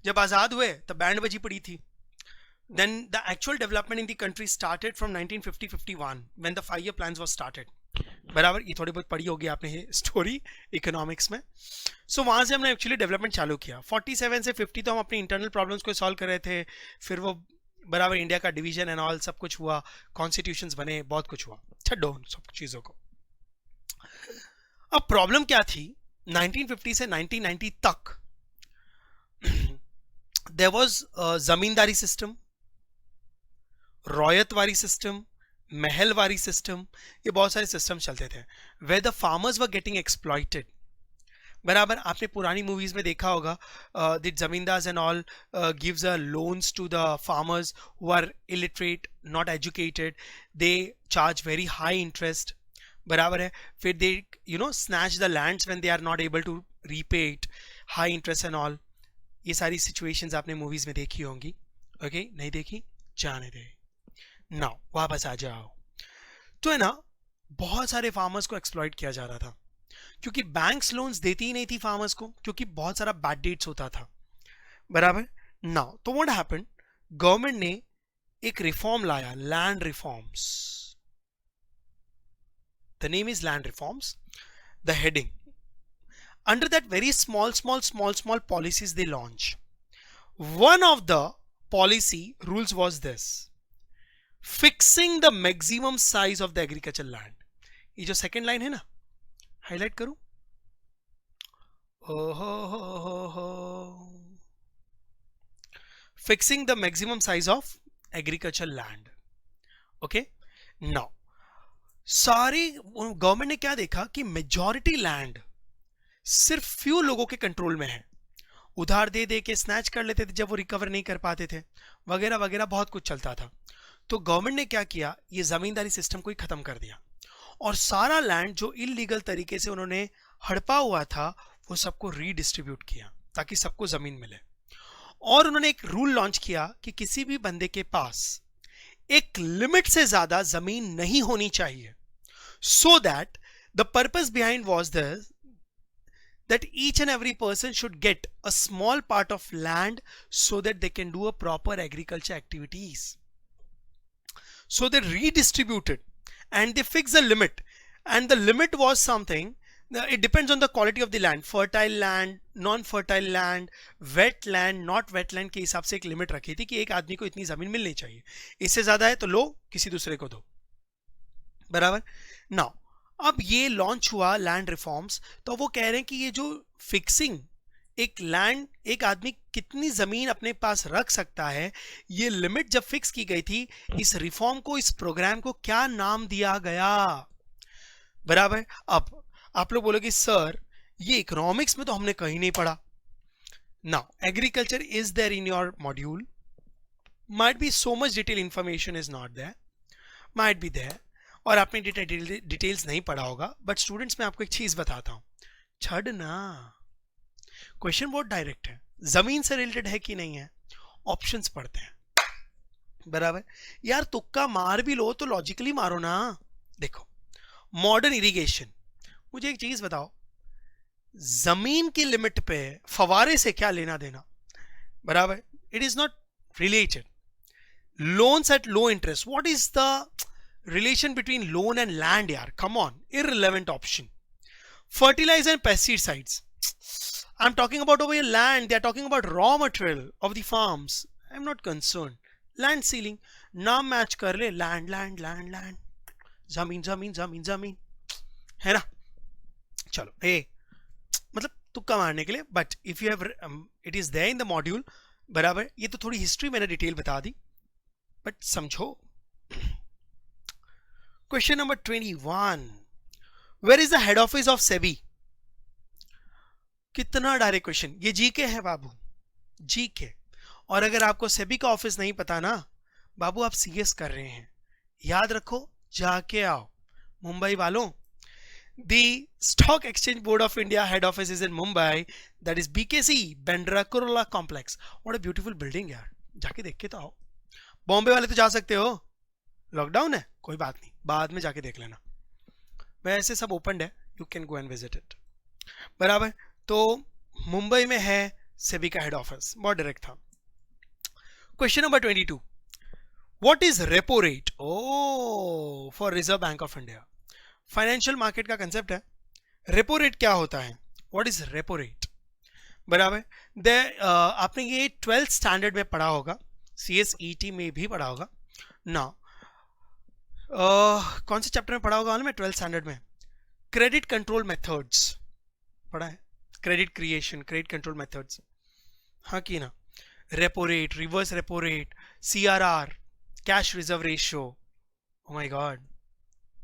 Speaker 1: जब आज़ाद हुए तब बैंड बजी पड़ी थी. Then the actual development in the country started from 1950-51 when the 5-year plans was started. बराबर, ये थोड़ी बहुत पढ़ी होगी आपने ये स्टोरी इकोनॉमिक्स में. सो वहाँ से हमने एक्चुअली डेवलपमेंट चालू किया. 47 से 50 तो हम अपनी इंटरनल प्रॉब्लम्स को सॉल्व कर रहे थे. फिर वो बराबर इंडिया का डिवीजन एंड ऑल सब कुछ हुआ, कॉन्स्टिट्यूशंस बने, बहुत कुछ हुआ. छड्डो सब चीज़ों को. अब प्रॉब्लम क्या थी 1950 से 1990 तक. There was zamindari system, ryotwari system, mahalwari system, ये बहुत सारे सिस्टम चलते थे where the farmers were getting exploited. बराबर, आपने पुरानी मूवीज में देखा होगा the zamindars and all gives a loans to the farmers who are illiterate, not educated. They charge very high interest, बराबर है. फिर they you know snatch the lands when they are not able to repay it, high interest and all. ये सारी situations आपने movies में देखी होंगी. Okay, नहीं देखी, जाने दे. नाउ वापस आ जाओ. तो है ना, बहुत सारे फार्मर्स को एक्सप्लॉइट किया जा रहा था क्योंकि बैंक्स लोन्स देती ही नहीं थी फार्मर्स को, क्योंकि बहुत सारा बैड डेट्स होता था. बराबर. नाउ तो व्हाट हैपेंड, गवर्नमेंट ने एक रिफॉर्म लाया, land reforms. The name is land reforms. The heading, under that very small policies they launch. One of the policy rules was this: fixing the maximum size of the agricultural land. ये जो second line है ना, highlight करूं? हो fixing the maximum size of agriculture land. Okay, now सारी government ने क्या देखा कि मेजॉरिटी लैंड सिर्फ फ्यू लोगों के कंट्रोल में है. उधार दे दे के स्नैच कर लेते थे जब वो रिकवर नहीं कर पाते थे, वगैरह वगैरह बहुत कुछ चलता था. तो गवर्नमेंट ने क्या किया, ये जमींदारी सिस्टम को ही खत्म कर दिया और सारा लैंड जो इलीगल तरीके से उन्होंने हड़पा हुआ था वो सबको रीडिस्ट्रीब्यूट किया ताकि सबको जमीन मिले. और उन्होंने एक रूल लॉन्च किया कि किसी भी बंदे के पास एक लिमिट से ज्यादा जमीन नहीं होनी चाहिए. So that the purpose behind was this that each and every person should get a small part of land so that they can do a proper agriculture activities. So they redistributed and they fixed the limit, and the limit was something, it depends on the quality of the land, fertile land, non-fertile land, wet land, not wet land के हिसाब से एक limit रखी थी कि एक आदमी को इतनी जमीन मिलनी चाहिए, इससे ज्यादा है तो लो किसी दूसरे को दो. बराबर. नाउ अब ये लॉन्च हुआ लैंड रिफॉर्म्स, तो वो कह रहे हैं कि ये जो फिक्सिंग एक लैंड, एक आदमी कितनी जमीन अपने पास रख सकता है, ये लिमिट जब फिक्स की गई थी, इस रिफॉर्म को, इस प्रोग्राम को क्या नाम दिया गया? बराबर. अब आप लोग बोलोगे सर ये इकोनॉमिक्स में तो हमने कहीं नहीं पढ़ा. Now agriculture is there in your module, might be so much detail information is not there, might be there, और आपने डिटेल्स नहीं पढ़ा होगा. बट स्टूडेंट्स मैं आपको एक चीज बताता हूं, छड़ ना, क्वेश्चन बहुत डायरेक्ट है, जमीन से रिलेटेड है कि नहीं है, ऑप्शंस पढ़ते हैं. बराबर. यार तुक्का मार भी लो तो लॉजिकली मारो ना. देखो मॉडर्न इरिगेशन, मुझे एक चीज बताओ, जमीन की लिमिट पे फवारे से क्या लेना देना? बराबर. It is not related. Loans at low interest, what is the relation between loan and land? yaar, come on, irrelevant option. Fertilizer and pesticides, I'm talking about over here land, they are talking about raw material of the farms. I'm not concerned. Land ceiling, naam match kar le, land land land land, zameen zameen zameen zameen, है ना. चलो ए मतलब तुक्का मारने के लिए, but if you have it is there in the module. बराबर. ये तो थोड़ी हिस्ट्री मैंने डिटेल बता दी, बट समझो. Question number 21. Where is the head office of SEBI? कितना डायरेक्ट क्वेश्चन, ये जीके है बाबू, जीके. और अगर आपको सेबी का ऑफिस नहीं पता ना बाबू, आप सीएस कर रहे हैं, याद रखो, जाके आओ. मुंबई वालों, the Stock Exchange Board of India head office is in Mumbai, that is BKC, Bandra Kurla Complex. What a beautiful building यार, जाके देख के तो आओ. बॉम्बे वाले तो जा सकते हो, लॉकडाउन है, कोई बात नहीं, बाद में जाके देख लेना, वैसे सब ओपन है, you can go and visit it. बराबर. तो मुंबई में है सेबी का हेड ऑफिस, बहुत डायरेक्ट था. Question number 22. What is repo rate? Oh, for Reserve Bank of India. Financial market का कंसेप्ट है. रेपो रेट क्या होता है? What is repo rate? बराबर. आपने ये 12th स्टैंडर्ड में पढ़ा होगा, CSET में भी पढ़ा होगा ना. कौन से चैप्टर में पढ़ा होगा मैं 12th स्टैंडर्ड में? क्रेडिट कंट्रोल मेथड्स पढ़ा है, credit creation, credit control methods, हाँ कि ना. Repo rate, reverse repo rate, CRR, cash reserve ratio, O my God,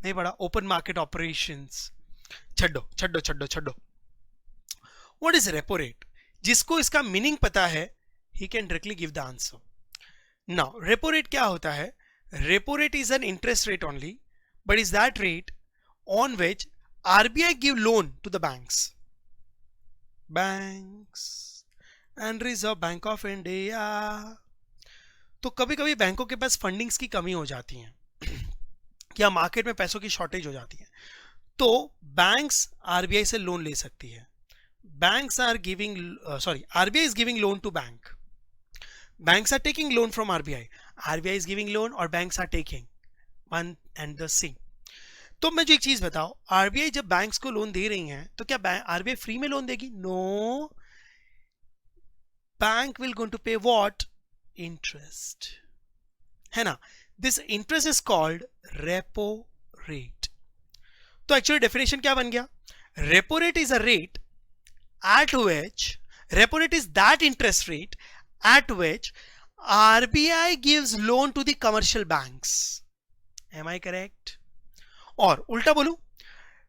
Speaker 1: नहीं पढ़ा. ओपन मार्केट ऑपरेशंस, छड्डो छड्डो छड्डो छड्डो. What is repo rate? जिसको इसका मीनिंग पता है, he can directly give the answer. Now repo rate क्या होता है? Repo rate is an interest rate only, but is that rate on which RBI give loan to the banks and Reserve Bank of India. तो कभी कभी बैंकों के पास fundings की कमी हो जाती है या मार्केट में पैसों की शॉर्टेज हो जाती है, तो बैंक्स आरबीआई से लोन ले सकती है. Banks are giving, RBI is giving loan to bank. Banks are taking loan from RBI. RBI is giving loan और banks are taking, one and the same. तो मैं जो एक चीज बताओ, RBI जब बैंक्स को लोन दे रही हैं तो क्या RBI फ्री में लोन देगी? No, bank will going to pay what? Interest, है ना. This interest is called repo rate. तो एक्चुअली डेफिनेशन क्या बन गया? Repo rate is a rate at which, repo rate is that interest rate at which RBI gives loan to the commercial banks. Am I correct? और उल्टा बोलूं,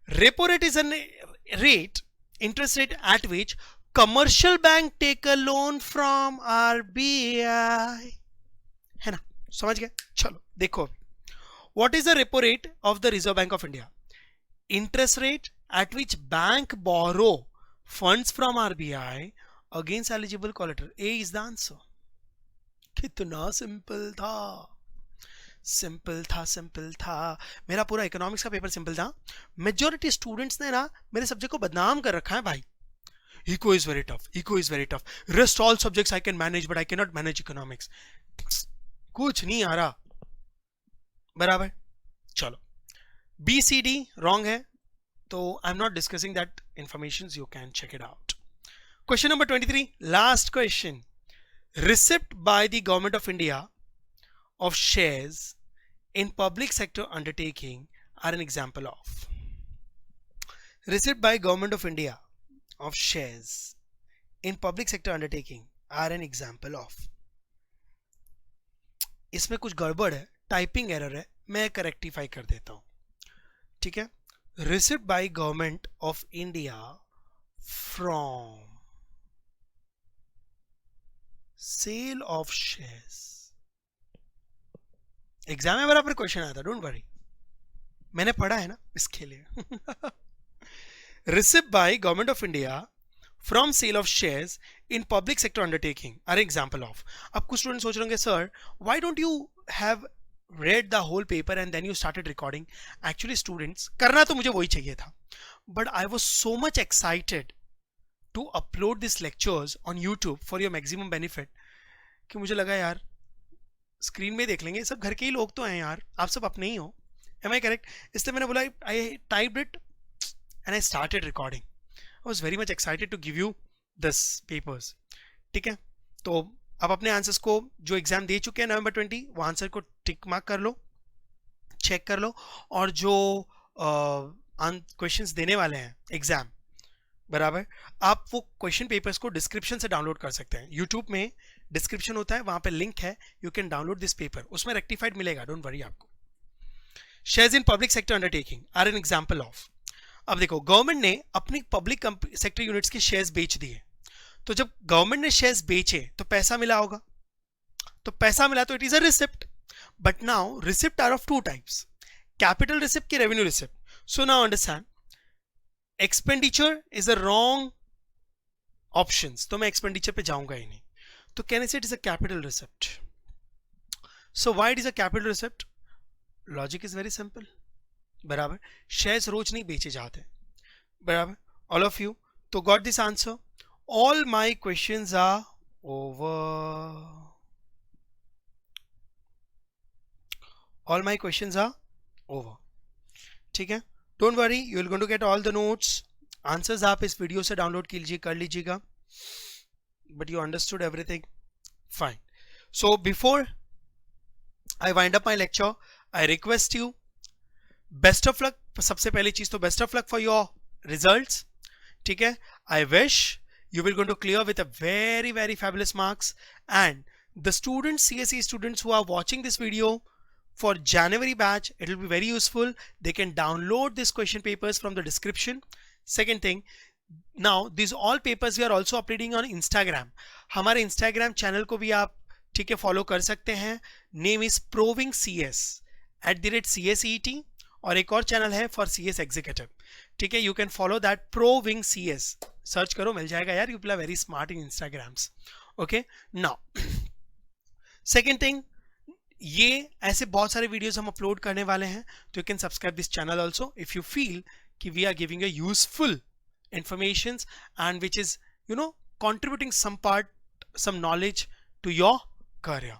Speaker 1: repo rate is a rate, interest rate at which commercial bank take a loan from RBI. है ना, समझ गए? चलो देखो, what is the repo rate of the Reserve Bank of India? Interest rate at which bank borrow funds from RBI against eligible collateral. A is the answer. कितना simple था, simple था, simple था. मेरा पूरा इकोनॉमिक्स का paper simple था. Majority students ने ना मेरे सब्जेक्ट को बदनाम कर रखा है भाई. Eco is very tough, eco is very tough, rest all subjects I can manage but I can not manage economics. कुछ नहीं आ रहा. बराबर. चलो, बी सी डी रॉन्ग है, तो I am not discussing that information, you can check it out. Question number 23, last question. Receipt by the Government of India of shares in public sector undertaking are an example of. Receipt by Government of India of shares in public sector undertaking are an example of. इसमें कुछ गड़बड़ है, typing error है, मैं करेक्टिफाई कर देता हूं. ठीक है. Receipt by Government of India from sale of shares. Exam में बराबर क्वेश्चन आया था, डोंट वरी, मैंने पढ़ा है ना इसके लिए. Receipt by government of India from sale of shares in public sector undertaking are example of. अब कुछ स्टूडेंट सोच रहे होंगे, sir why don't you have read the whole paper and then you started recording. Actually students, करना तो मुझे वही चाहिए था, but I was so much excited to upload these lectures on YouTube for your maximum benefit कि मुझे लगा यार स्क्रीन में देख लेंगे, सब घर के ही लोग तो हैं यार, आप सब अपने ही हो. Am I correct? इसलिए मैंने बोला, I typed it and I started recording. I was very much excited to give you this papers. ठीक है. तो आप अपने आंसर्स को, जो एग्जाम दे चुके हैं नवंबर 20, वो आंसर को टिक मार्क कर लो, चेक कर लो, और जो क्वेश्चंस देने वाले हैं एग्जाम, बराबर, आप वो क्वेश्चन पेपर्स को डिस्क्रिप्शन से डाउनलोड कर सकते हैं. यूट्यूब में डिस्क्रिप्शन होता है, वहां पे लिंक है, you can download this paper, उसमें रेक्टिफाइड मिलेगा, डोंट वरी आपको. Shares in public sector undertaking are an example of. अब देखो, गवर्नमेंट ने अपनी पब्लिक सेक्टर यूनिट्स के शेयर्स बेच दिए, तो जब गवर्नमेंट ने शेयर्स बेचे तो पैसा मिला होगा, तो पैसा मिला तो it is a receipt. But now receipt are of two types, capital receipt की revenue receipt. So now understand, expenditure is a wrong option, तो मैं एक्सपेंडिचर पे जाऊंगा ही नहीं, तो can I say it is a capital receipt. So why it is a capital receipt? Logic is very simple, बराबर. Shares रोज नहीं बेचे जाते, बराबर. ऑल ऑफ यू तो got this answer. All my questions are over, all my questions are over. ठीक है, don't worry, you will going to get all the notes. Answers आप इस वीडियो से डाउनलोड कीजिए, कर लीजिएगा. But you understood everything, fine. So before I wind up my lecture, I request you, best of luck. सबसे पहली चीज तो best of luck for your results. ठीक है, I wish you will going to clear with a very very fabulous marks. And the students, CSE students who are watching this video for January batch, it will be very useful. They can download these question papers from the description. Second thing, now these all papers we are also uploading on Instagram. हमारे Instagram channel को भी आप ठीक है follow कर सकते हैं. Name is proving CS @CSET, और एक और चैनल है फॉर CS एग्जीक्यूटिव. ठीक है, you can follow that, proving CS, search करो मिल जाएगा यार. You people are very smart in Instagrams. Okay, now second thing, ये ऐसे बहुत सारे वीडियोस हम अपलोड करने वाले हैं, तो you can subscribe this channel also if you feel कि we are giving a useful information and which is, you know, contributing some part, some knowledge to your career.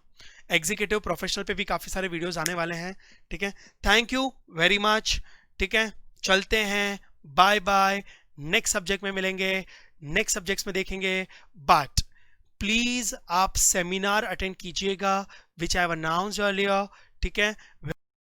Speaker 1: Executive professional पे भी काफी सारे videos आने वाले हैं. ठीक है, थैंक यू वेरी मच. ठीक है, चलते हैं, बाय बाय. नेक्स्ट सब्जेक्ट में मिलेंगे, नेक्स्ट सब्जेक्ट्स में देखेंगे. बट प्लीज आप सेमिनार अटेंड कीजिएगा विच आई हैव अनाउंस्ड अर्लियर. ठीक है.